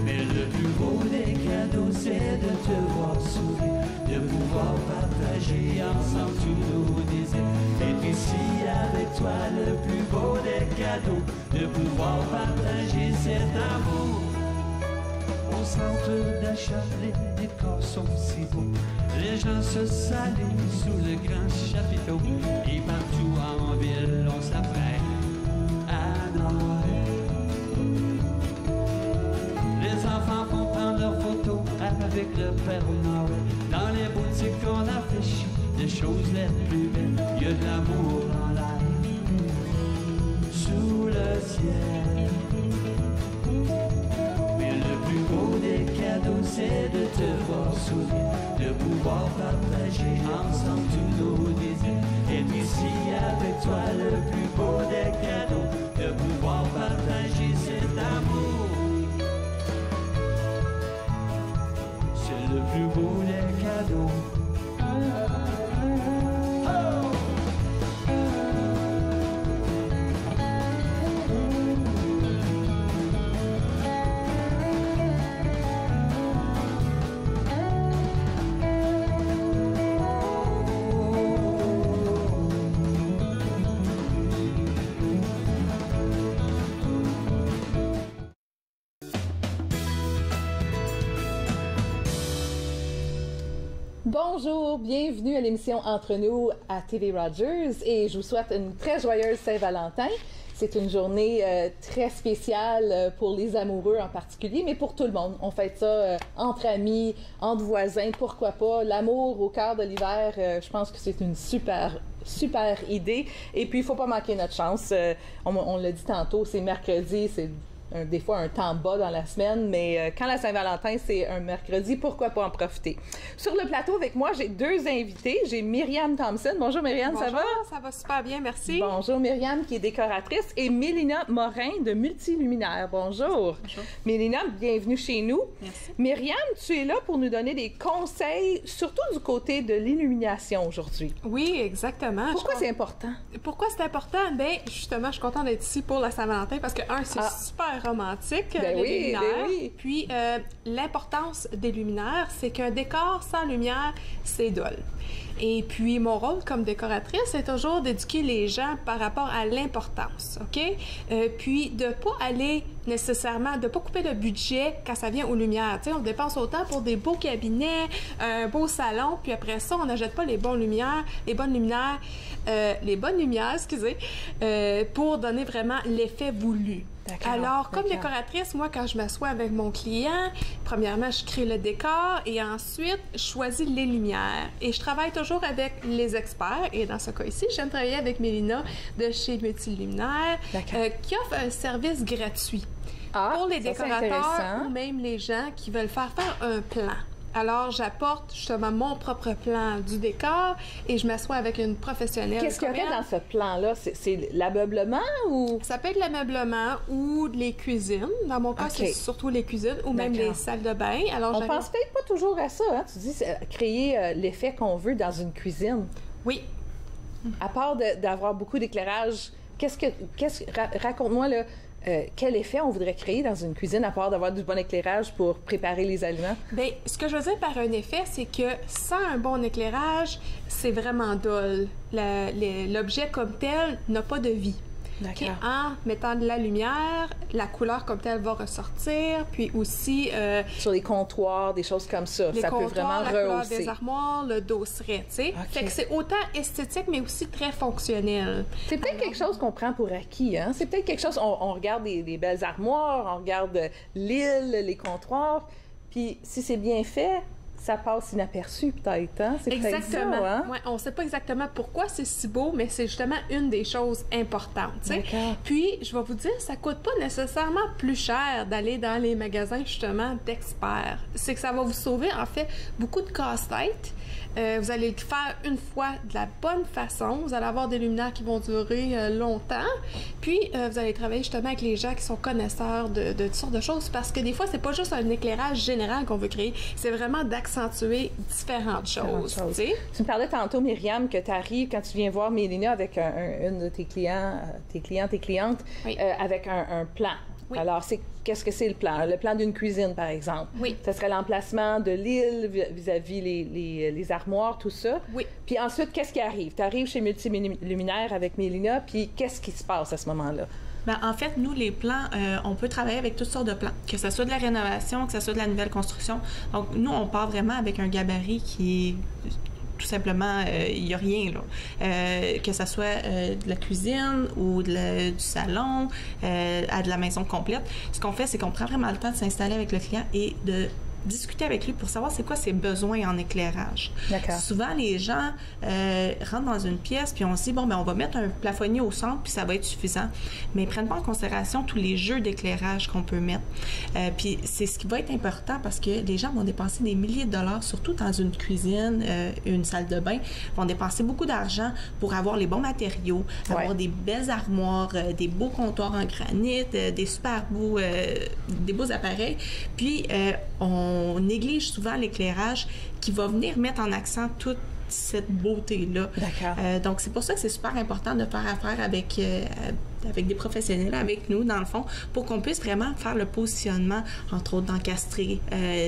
Mais le plus beau des cadeaux, c'est de te voir sourire, de pouvoir partager ensemble tous nos désirs. Être ici avec toi, le plus beau des cadeaux, de pouvoir partager cet amour. Au centre d'achat, les décors sont si beaux, les gens se saluent sous le grand chapiteau, et partout en ville, on s'apprête à Noël. Les enfants font prendre leurs photos avec le Père Noël. Dans les boutiques, on affiche les choses les plus belles. Il y a de l'amour en l'air, sous le ciel. Mais le plus beau des cadeaux, c'est de te voir sourire, de pouvoir partager ensemble tous nos désirs. Être ici avec toi, le plus beau des cadeaux, de pouvoir partager cet amour. C'est le plus beau des cadeaux. Bonjour, bienvenue à l'émission Entre nous à TV Rogers et je vous souhaite une très joyeuse Saint-Valentin. C'est une journée très spéciale pour les amoureux en particulier, mais pour tout le monde. On fête ça entre amis, entre voisins, pourquoi pas. L'amour au cœur de l'hiver, je pense que c'est une super idée. Et puis, il ne faut pas manquer notre chance. On l'a dit tantôt, c'est mercredi, c'est des fois un temps bas dans la semaine, mais quand la Saint-Valentin, c'est un mercredi, pourquoi pas en profiter? Sur le plateau avec moi, j'ai 2 invités. J'ai Myriam Thompson. Bonjour Myriam, Bonjour, ça va? Ça va super bien, merci. Bonjour Myriam, qui est décoratrice, et Mélina Morin de Multiluminaire. Bonjour. Bonjour. Mélina, bienvenue chez nous. Merci. Myriam, tu es là pour nous donner des conseils, surtout du côté de l'illumination aujourd'hui. Oui, exactement. Pourquoi c'est important? Pourquoi c'est important? Bien, justement, je suis contente d'être ici pour la Saint-Valentin parce que, c'est super romantique, les luminaires. Ben oui. Puis, l'importance des luminaires, c'est qu'un décor sans lumière, c'est dole. Et puis, mon rôle comme décoratrice, c'est toujours d'éduquer les gens par rapport à l'importance, OK? Puis, de pas aller nécessairement, de pas couper le budget quand ça vient aux lumières. Tu sais, on dépense autant pour des beaux cabinets, un beau salon, puis après ça, on n'achète pas les bonnes lumières, excusez, pour donner vraiment l'effet voulu. Alors, comme décoratrice, moi, quand je m'assois avec mon client, premièrement, je crée le décor et ensuite, je choisis les lumières. Et je travaille toujours avec les experts. Et dans ce cas ici, j'aime travailler avec Mélina de chez Multiluminaire, qui offre un service gratuit pour les décorateurs ou même les gens qui veulent faire un plan. Alors, j'apporte justement mon propre plan du décor et je m'assois avec une professionnelle. Qu'est-ce qu'il y aurait dans ce plan-là? C'est l'ameublement ou? Ça peut être l'ameublement ou les cuisines. Dans mon cas, c'est surtout les cuisines ou même les salles de bain. Alors, on pense peut-être pas toujours à ça. Hein? Tu dis créer l'effet qu'on veut dans une cuisine. Oui. À part d'avoir beaucoup d'éclairage, raconte-moi là. Quel effet on voudrait créer dans une cuisine à part d'avoir du bon éclairage pour préparer les aliments? Bien, ce que je veux dire par un effet, c'est que sans un bon éclairage, c'est vraiment dole. L'objet comme tel n'a pas de vie. Okay. En mettant de la lumière, la couleur comme telle va ressortir, puis aussi... sur les comptoirs, des choses comme ça, ça peut vraiment rehausser. La couleur des armoires, le dosseret, tu sais. Fait que c'est autant esthétique, mais aussi très fonctionnel. C'est peut-être quelque chose qu'on prend pour acquis, hein? C'est peut-être quelque chose... On regarde des belles armoires, on regarde l'île, les comptoirs, puis si c'est bien fait... ça passe inaperçu peut-être, hein? C'est exactement. Ça, hein? Ouais, on ne sait pas exactement pourquoi c'est si beau, mais c'est justement une des choses importantes. Puis, je vais vous dire, ça ne coûte pas nécessairement plus cher d'aller dans les magasins justement d'experts. C'est que ça va vous sauver en fait beaucoup de casse-tête. Vous allez le faire une fois de la bonne façon. Vous allez avoir des luminaires qui vont durer longtemps. Puis, vous allez travailler justement avec les gens qui sont connaisseurs de toutes sortes de choses parce que des fois, c'est pas juste un éclairage général qu'on veut créer. C'est vraiment d'accentuer différentes choses. Tu me parlais tantôt, Myriam, que tu arrives quand tu viens voir Mélina avec une de tes clientes, avec un plan. Oui. Alors, qu'est-ce que c'est le plan? Le plan d'une cuisine, par exemple. Oui. Ça serait l'emplacement de l'île vis-à-vis les armoires, tout ça. Oui. Puis ensuite, qu'est-ce qui arrive? Tu arrives chez Multiluminaire avec Mélina, puis qu'est-ce qui se passe à ce moment-là? Bien, en fait, nous, les plans, on peut travailler avec toutes sortes de plans, que ce soit de la rénovation, que ce soit de la nouvelle construction. Donc, nous, on part vraiment avec un gabarit qui est... tout simplement, il n'y a rien, là. Que ce soit de la cuisine ou du salon, à de la maison complète. Ce qu'on fait, c'est qu'on prend vraiment le temps de s'installer avec le client et de discuter avec lui pour savoir c'est quoi ses besoins en éclairage. Souvent, les gens rentrent dans une pièce puis on se dit, bon, ben on va mettre un plafonnier au centre puis ça va être suffisant. Mais ils ne prennent pas en considération tous les jeux d'éclairage qu'on peut mettre. Puis c'est ce qui va être important parce que les gens vont dépenser des milliers de dollars, surtout dans une cuisine, une salle de bain, vont dépenser beaucoup d'argent pour avoir les bons matériaux, avoir des belles armoires, des beaux comptoirs en granit, des super beaux, des beaux appareils. Puis on néglige souvent l'éclairage qui va venir mettre en accent toute cette beauté-là. Donc, c'est pour ça que c'est super important de faire affaire avec des professionnels, avec nous, dans le fond, pour qu'on puisse vraiment faire le positionnement, entre autres, d'encastrer,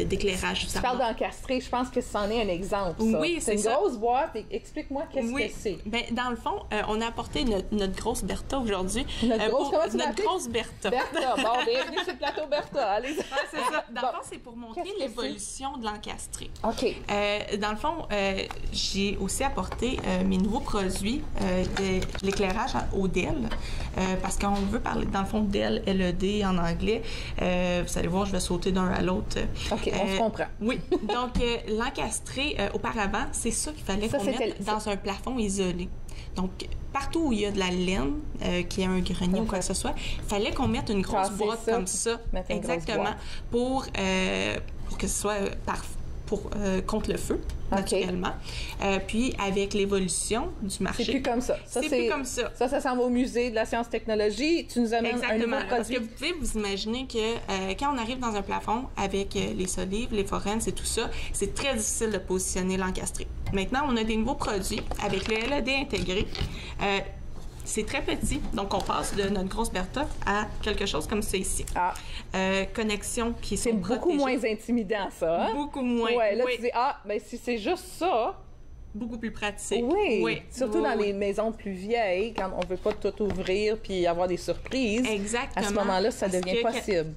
d'éclairage. Tu parles d'encastrer, je pense que c'en est un exemple, ça. Oui, c'est ça. C'est une grosse boîte. Explique-moi qu'est-ce que c'est. Bien, dans le fond, on a apporté notre grosse Bertha aujourd'hui. Notre grosse Bertha. Bertha. Bon, bienvenue sur le plateau Bertha. Allez. C'est ça. Dans le fond, c'est pour montrer l'évolution de l'encastré. OK. Dans le fond, j'ai aussi apporté mes nouveaux produits de l'éclairage au DEL. parce qu'on veut parler, dans le fond, d'elle, LED en anglais. Vous allez voir, je vais sauter d'un à l'autre. OK, on se comprend. Oui. Donc, l'encastré, auparavant, c'est ça qu'il fallait qu'on mette dans un plafond isolé. Donc, partout où il y a de la laine, qui a un grenier ou quoi que ce soit, il fallait qu'on mette une grosse boîte comme ça. Exactement. Pour que ce soit contre le feu, naturellement. Puis, avec l'évolution du marché... C'est plus comme ça. C'est plus comme ça. Ça s'en va au musée de la science-technologie. Tu nous amènes un nouveau produit. Parce que vous pouvez vous imaginer que quand on arrive dans un plafond avec les solives, les forennes et tout ça, c'est très difficile de positionner l'encastré. Maintenant, on a des nouveaux produits avec le LED intégré. C'est très petit, donc on passe de notre grosse Bertha à quelque chose comme ça ici. Connexions qui sont protégées. C'est beaucoup moins intimidant, ça. Hein? Beaucoup moins. Ouais, là, tu dis, ben si c'est juste ça... Beaucoup plus pratique. Oui, surtout dans les maisons plus vieilles, quand on veut pas tout ouvrir puis avoir des surprises. Exactement. À ce moment-là, ça devient possible.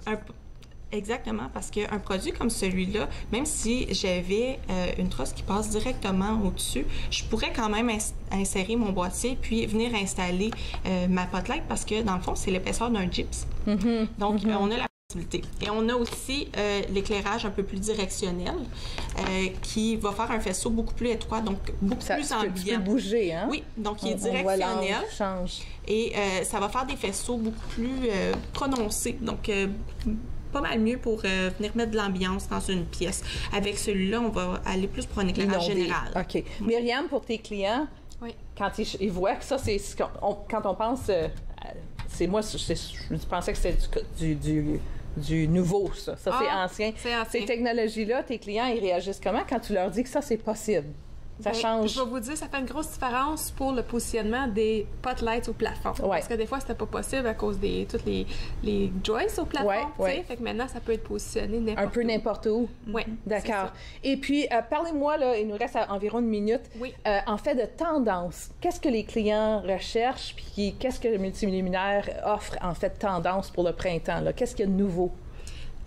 Exactement, parce qu'un produit comme celui-là, même si j'avais une trosse qui passe directement au-dessus, je pourrais quand même insérer mon boîtier puis venir installer ma potlight parce que, dans le fond, c'est l'épaisseur d'un gyps. Donc, on a la possibilité. Et on a aussi l'éclairage un peu plus directionnel qui va faire un faisceau beaucoup plus étroit, donc beaucoup plus ambiant. Tu peux bouger, hein? Oui, donc il est directionnel. Change. Et ça va faire des faisceaux beaucoup plus prononcés. Donc, pas mal mieux pour venir mettre de l'ambiance dans une pièce. Avec celui-là, on va aller plus pour un éclairage général. OK. Myriam, pour tes clients, quand ils voient que ça, c'est quand on pense... c'est moi, je pensais que c'était du nouveau, ça. Ça, c'est ancien. Ces technologies-là, tes clients, ils réagissent comment quand tu leur dis que ça, c'est possible? Ça change. Je vais vous dire, ça fait une grosse différence pour le positionnement des potlights au plafond. Parce que des fois, c'était pas possible à cause de toutes les joists au plafond. Fait que maintenant, ça peut être positionné n'importe où. Un peu n'importe où. Oui. D'accord. Et puis, parlez-moi, là, il nous reste environ une minute. En fait de tendance, qu'est-ce que les clients recherchent, puis qu'est-ce que le multiluminaire offre en fait de tendance pour le printemps? Qu'est-ce qu'il y a de nouveau?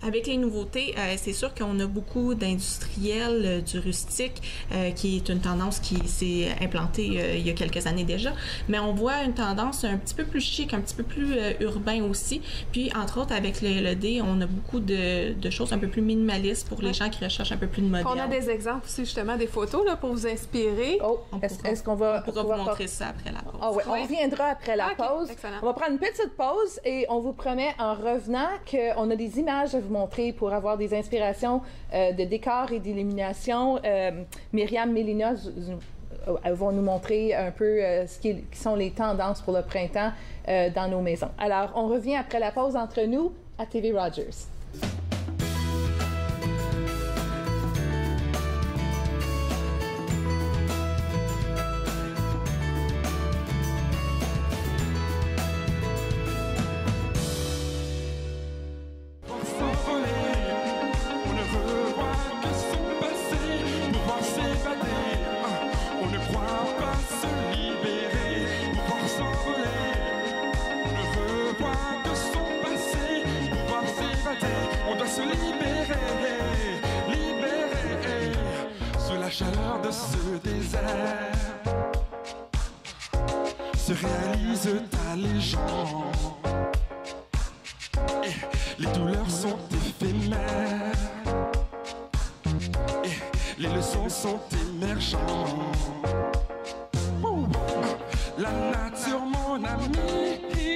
Avec les nouveautés, c'est sûr qu'on a beaucoup d'industriels, du rustique, qui est une tendance qui s'est implantée il y a quelques années déjà. Mais on voit une tendance un petit peu plus chic, un petit peu plus urbain aussi. Puis, entre autres, avec le LED, on a beaucoup de choses un peu plus minimalistes pour les gens qui recherchent un peu plus de modèles. On a des exemples aussi, justement, des photos là, pour vous inspirer. Est-ce qu'on va... On pourra vous montrer ça après la pause. On reviendra après la pause. Excellent. On va prendre une petite pause et on vous promet en revenant qu'on a des images à vous montrer pour avoir des inspirations de décors et d'illumination. Myriam, Mélina vont nous montrer un peu qui sont les tendances pour le printemps dans nos maisons. Alors, on revient après la pause entre nous à TV Rogers. Chaleur de ce désert se réalise ta légende et les douleurs sont éphémères et les leçons sont émergentes. La nature, mon ami,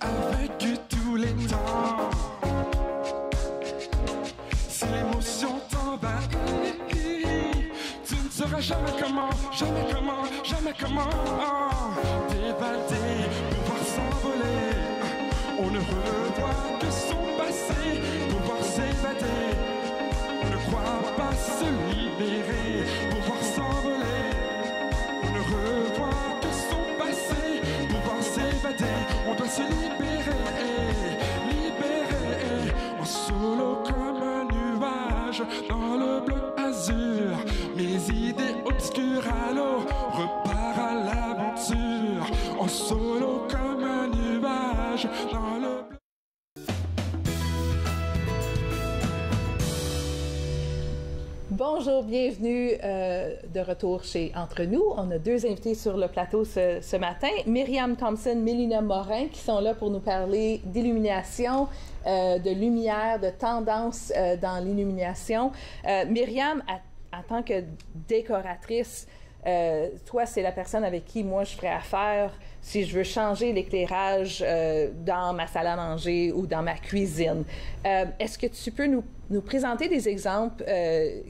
a vécu tous les temps. Si l'émotion tu ne sauras jamais comment t'évader, pouvoir s'envoler. On ne revoit que son passé, pouvoir s'évader. On ne croit pas se libérer, pouvoir s'envoler. On ne revoit que son passé, pouvoir s'évader. On doit se libérer, en solo comme un nuage dans le bleu azur. Mes idées obscures à l'eau, repart à l'aventure, en solo comme un nuage dans le bleu. Bonjour, bienvenue de retour chez Entre nous. On a 2 invités sur le plateau ce matin, Myriam Thompson, Mélina Morin, qui sont là pour nous parler d'illumination, de lumière, de tendance dans l'illumination. Myriam, en tant que décoratrice, toi, c'est la personne avec qui moi je ferais affaire si je veux changer l'éclairage dans ma salle à manger ou dans ma cuisine. Est-ce que tu peux nous présenter des exemples?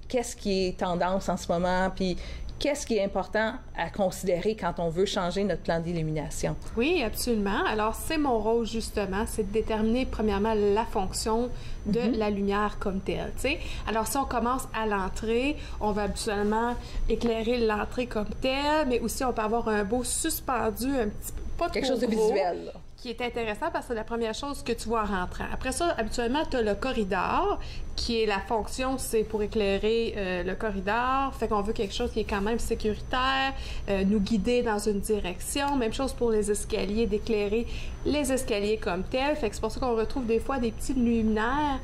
Qu'est-ce qui est tendance en ce moment? Puis qu'est-ce qui est important à considérer quand on veut changer notre plan d'illumination? Oui, absolument. Alors, c'est mon rôle, justement, c'est de déterminer, premièrement, la fonction de la lumière comme telle, tu sais. Alors, si on commence à l'entrée, on va habituellement éclairer l'entrée comme telle, mais aussi on peut avoir un beau suspendu, un petit peu, pas quelque trop chose de gros, visuel, là. Qui est intéressant parce que c'est la première chose que tu vois en rentrant. Après ça, habituellement, tu as le corridor, qui est la fonction, c'est pour éclairer le corridor. Fait qu'on veut quelque chose qui est quand même sécuritaire, nous guider dans une direction. Même chose pour les escaliers, d'éclairer les escaliers comme tels. Fait que c'est pour ça qu'on retrouve des fois des petits luminaires.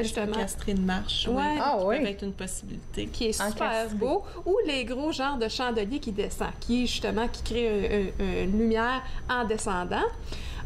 Justement. Encastrer une marche, ouais. Qui peut être une possibilité. Qui est super beau. Ou les gros genres de chandeliers qui descendent, qui crée une lumière en descendant.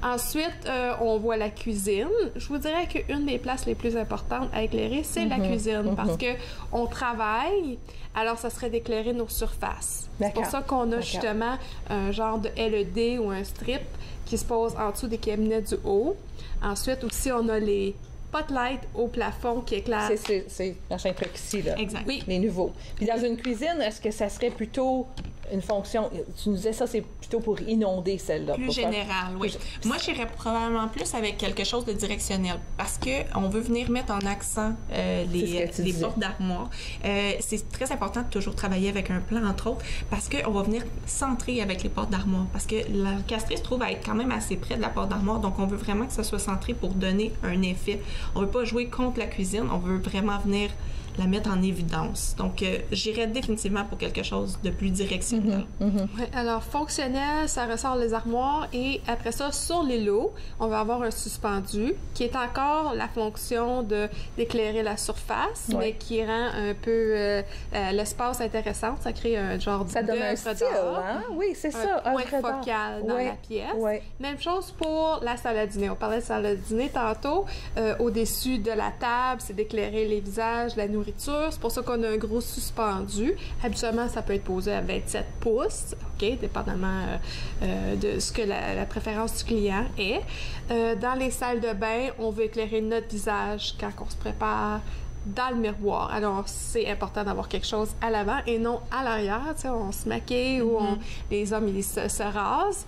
Ensuite, on voit la cuisine. Je vous dirais qu'une des places les plus importantes à éclairer, c'est la cuisine, parce que on travaille, alors ça serait d'éclairer nos surfaces. C'est pour ça qu'on a justement un genre de LED ou un strip qui se pose en dessous des cabinets du haut. Ensuite, aussi, on a les spotlight au plafond qui éclaire. C'est machin truc ici, là. Exact. Oui. Les nouveaux. Puis dans une cuisine, est-ce que ça serait plutôt une fonction... Tu nous disais ça, c'est plutôt pour inonder celle-là. Plus général, oui. Moi, j'irais probablement plus avec quelque chose de directionnel parce qu'on veut venir mettre en accent les portes d'armoire. C'est très important de toujours travailler avec un plan, entre autres, parce qu'on va venir centrer avec les portes d'armoire. Parce que l'encastré se trouve à être quand même assez près de la porte d'armoire, donc on veut vraiment que ça soit centré pour donner un effet. On veut pas jouer contre la cuisine, on veut vraiment venir la mettre en évidence. Donc, j'irais définitivement pour quelque chose de plus directionnel. Ouais, alors, fonctionnel, ça ressort les armoires et après ça, sur les lots, on va avoir un suspendu qui est encore la fonction d'éclairer la surface, mais qui rend un peu l'espace intéressant. Ça crée un genre ça donne un style, hein? Oui, c'est ça. Un point focal dans la pièce. Même chose pour la salle à dîner. On parlait de salle à dîner tantôt. Au-dessus de la table, c'est d'éclairer les visages, la nourriture. C'est pour ça qu'on a un gros suspendu. Habituellement, ça peut être posé à 27 pouces, OK, dépendamment de ce que la préférence du client est. Dans les salles de bain, on veut éclairer notre visage quand on se prépare dans le miroir. Alors, c'est important d'avoir quelque chose à l'avant et non à l'arrière. Tu sais, on se maquille ou les hommes, ils se rasent.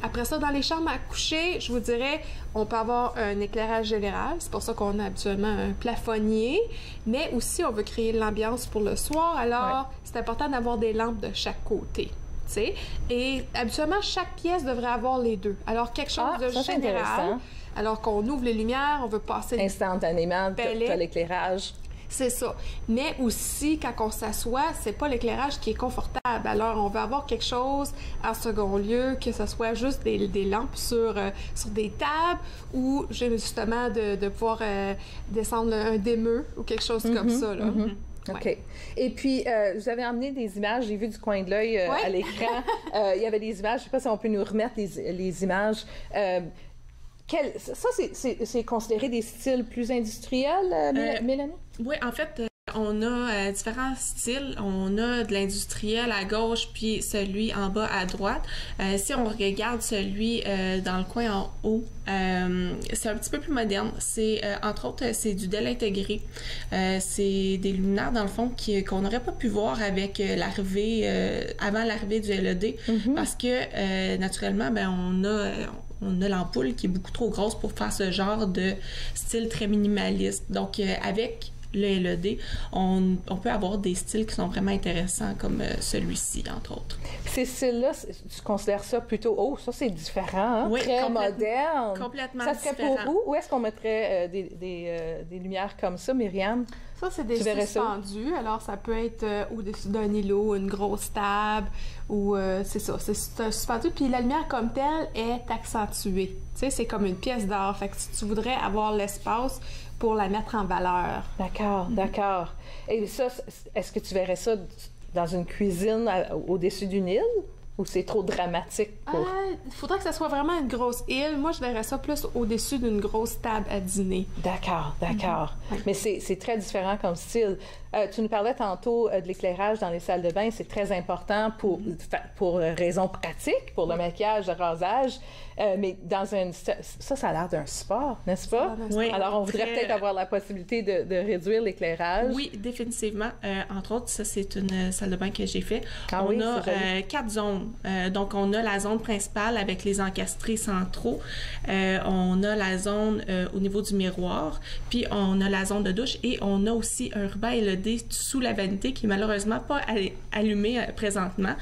Après ça, dans les chambres à coucher, je vous dirais, on peut avoir un éclairage général. C'est pour ça qu'on a habituellement un plafonnier. Mais aussi, on veut créer l'ambiance pour le soir. Alors, c'est important d'avoir des lampes de chaque côté. T'sais. Et habituellement, chaque pièce devrait avoir les deux. Alors, quelque chose de général. Alors qu'on ouvre les lumières, on veut passer... Instantanément, t'as l'éclairage. C'est ça. Mais aussi, quand on s'assoit, c'est pas l'éclairage qui est confortable. Alors, on veut avoir quelque chose en second lieu, que ce soit juste des lampes sur des tables ou justement de pouvoir descendre un démeu ou quelque chose comme ça, là. OK. Et puis, vous avez emmené des images, j'ai vu du coin de l'œil à l'écran. Il y avait des images, je ne sais pas si on peut nous remettre les images. Ça, c'est considéré des styles plus industriels, Mélanie? Oui, en fait, on a différents styles. On a de l'industriel à gauche, puis celui en bas à droite. Si on regarde celui dans le coin en haut, c'est un petit peu plus moderne. C'est, entre autres, c'est du DEL intégré. C'est des luminaires, dans le fond, qu'on n'aurait pas pu voir avec l'arrivée, avant l'arrivée du LED, parce que, naturellement, on a l'ampoule qui est beaucoup trop grosse pour faire ce genre de style très minimaliste. Donc, avec le LED, on peut avoir des styles qui sont vraiment intéressants, comme celui-ci, entre autres. Ces styles-là, tu considères ça plutôt... Oh, ça, c'est différent, hein? Oui, très moderne. Complètement ça serait différent. pour où? Où est-ce qu'on mettrait des lumières comme ça, Myriam? Ça, c'est des suspendus. Alors, ça peut être au-dessus d'un îlot, une grosse table, ou c'est ça, c'est un suspendu. Puis la lumière comme telle est accentuée. Tu sais, c'est comme une pièce d'or. Fait que si tu voudrais avoir l'espace pour la mettre en valeur. D'accord, d'accord. Et ça, est-ce que tu verrais ça dans une cuisine au-dessus d'une île? Ou c'est trop dramatique pour... Il faudrait que ça soit vraiment une grosse île. Moi, je verrais ça plus au-dessus d'une grosse table à dîner. D'accord, d'accord. Mais c'est très différent comme style. Tu nous parlais tantôt de l'éclairage dans les salles de bain. C'est très important pour raisons pratiques, pour le maquillage, le rasage. Mais dans ça a l'air d'un sport, n'est-ce pas? Oui. Alors, on voudrait peut-être avoir la possibilité de réduire l'éclairage. Oui, définitivement. Entre autres, ça, c'est une salle de bain que j'ai fait. Ah, on a 4 zones. Donc, on a la zone principale avec les encastrés centraux. On a la zone au niveau du miroir. Puis, on a la zone de douche et on a aussi un ruban LED sous la vanité qui est malheureusement pas allumé présentement.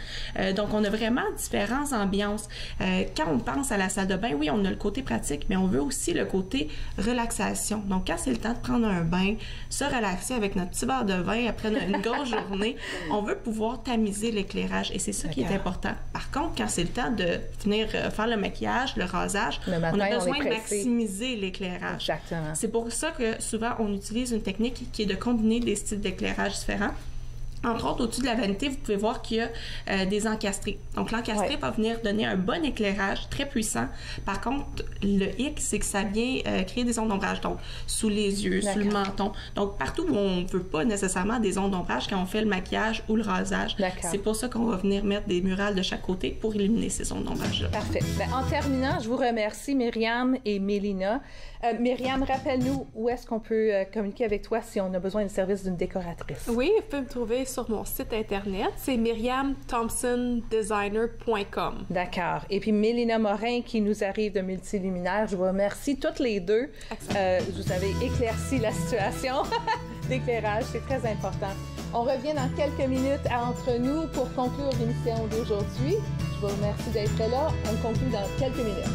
Donc, on a vraiment différentes ambiances. Quand on pense à la salle de bain, oui, on a le côté pratique, mais on veut aussi le côté relaxation. Donc, quand c'est le temps de prendre un bain, se relaxer avec notre petit verre de vin après une grosse journée, on veut pouvoir tamiser l'éclairage et c'est ça qui est important. Par contre, quand c'est le temps de venir faire le maquillage, le rasage, on a besoin de maximiser l'éclairage. Exactement. C'est pour ça que souvent, on utilise une technique qui est de combiner des styles d'éclairage différents. Entre autres, au-dessus de la vanité, vous pouvez voir qu'il y a des encastrés. Donc, l'encastré va venir donner un bon éclairage, très puissant. Par contre, le hic, c'est que ça vient créer des ondes d'ombrage. Donc, sous les yeux, sous le menton. Donc, partout où on ne veut pas nécessairement des ondes d'ombrage quand on fait le maquillage ou le rasage. C'est pour ça qu'on va venir mettre des murales de chaque côté pour éliminer ces ondes d'ombrage-là. Parfait. En terminant, je vous remercie, Myriam et Mélina. Myriam, rappelle-nous où est-ce qu'on peut communiquer avec toi si on a besoin du service d'une décoratrice. Oui, vous pouvez me trouver sur mon site Internet. C'est miriamthompsondesigner.com. D'accord. Et puis Mélina Morin qui nous arrive de Multiluminaire. Je vous remercie toutes les deux. Vous avez éclairci la situation d'éclairage. C'est très important. On revient dans quelques minutes entre nous pour conclure l'émission d'aujourd'hui. Je vous remercie d'être là. On conclut dans quelques minutes.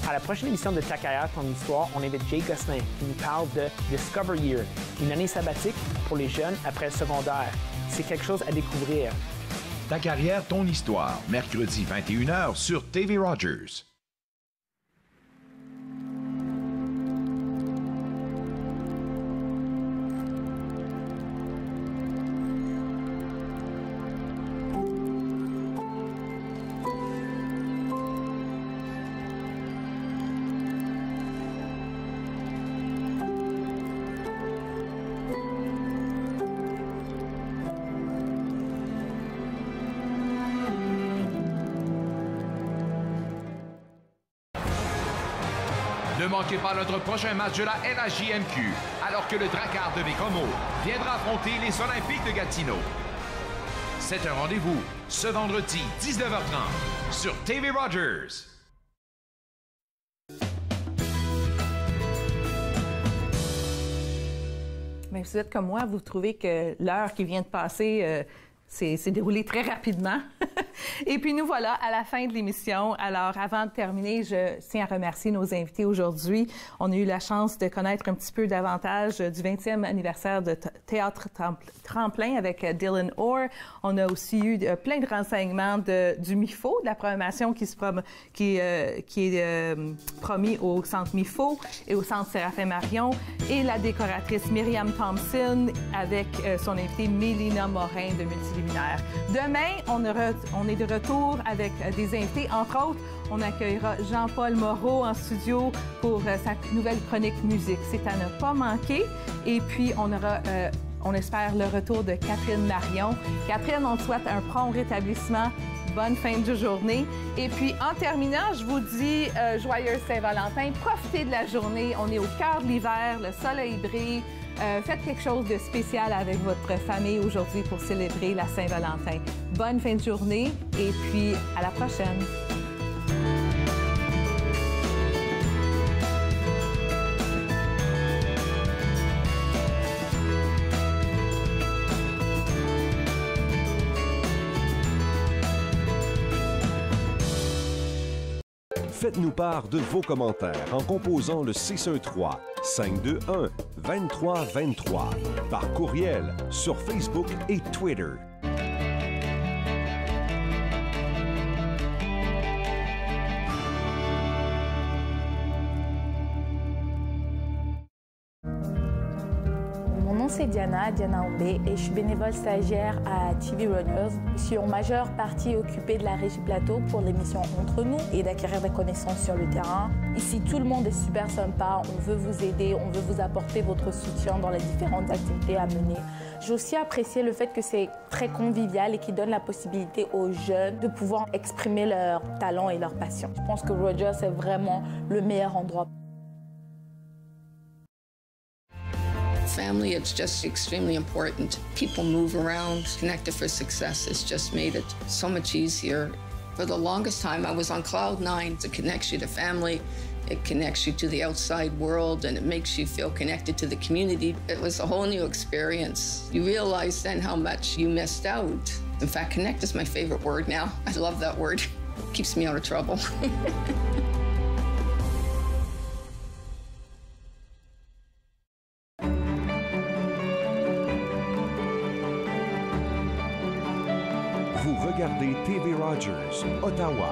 À la prochaine émission de Ta carrière, ton histoire, on invite Jay Gosselin qui nous parle de Discover Year, une année sabbatique pour les jeunes après le secondaire. C'est quelque chose à découvrir. Ta carrière, ton histoire, mercredi 21h sur TV Rogers. Ne manquez pas notre prochain match de la NHJMQ, alors que le Drakkar de Bécomo viendra affronter les Olympiques de Gatineau. C'est un rendez-vous ce vendredi 19h30 sur TV Rogers. Mais vous êtes comme moi, vous trouvez que l'heure qui vient de passer s'est déroulée très rapidement. Et puis nous voilà à la fin de l'émission. Alors avant de terminer, je tiens à remercier nos invités aujourd'hui. On a eu la chance de connaître un petit peu davantage du 20e anniversaire de Théâtre Tremplin avec Dylan Orr. On a aussi eu plein de renseignements du MIFO, de la programmation qui est promis au Centre MIFO et au Centre Séraphin Marion, et la décoratrice Myriam Thompson avec son invitée Mélina Morin de Multiluminaire. Demain, on est de retour avec des invités. Entre autres, on accueillera Jean-Paul Moreau en studio pour sa nouvelle chronique musique. C'est à ne pas manquer. Et puis, on aura, on espère, le retour de Catherine Marion. Catherine, on te souhaite un prompt rétablissement bonne fin de journée. Et puis, en terminant, je vous dis joyeuse Saint-Valentin. Profitez de la journée. On est au cœur de l'hiver, le soleil brille. Faites quelque chose de spécial avec votre famille aujourd'hui pour célébrer la Saint-Valentin. Bonne fin de journée et puis à la prochaine. Faites-nous part de vos commentaires en composant le 613-521-2323 par courriel sur Facebook et Twitter. C'est Diana Ombé et je suis bénévole stagiaire à TV Runners. Je suis en majeure partie occupée de la régie plateau pour l'émission Entre nous et d'acquérir des connaissances sur le terrain. Ici, tout le monde est super sympa, on veut vous aider, on veut vous apporter votre soutien dans les différentes activités à mener. J'ai aussi apprécié le fait que c'est très convivial et qui donne la possibilité aux jeunes de pouvoir exprimer leurs talents et leurs passions. Je pense que Rogers est vraiment le meilleur endroit. Family, it's just extremely important. People move around. Connected for Success has just made it so much easier. For the longest time, I was on cloud nine. It connects you to family. It connects you to the outside world, and it makes you feel connected to the community. It was a whole new experience. You realize then how much you missed out. In fact, connect is my favorite word now. I love that word. It keeps me out of trouble. Vous regardez TV Rogers, Ottawa.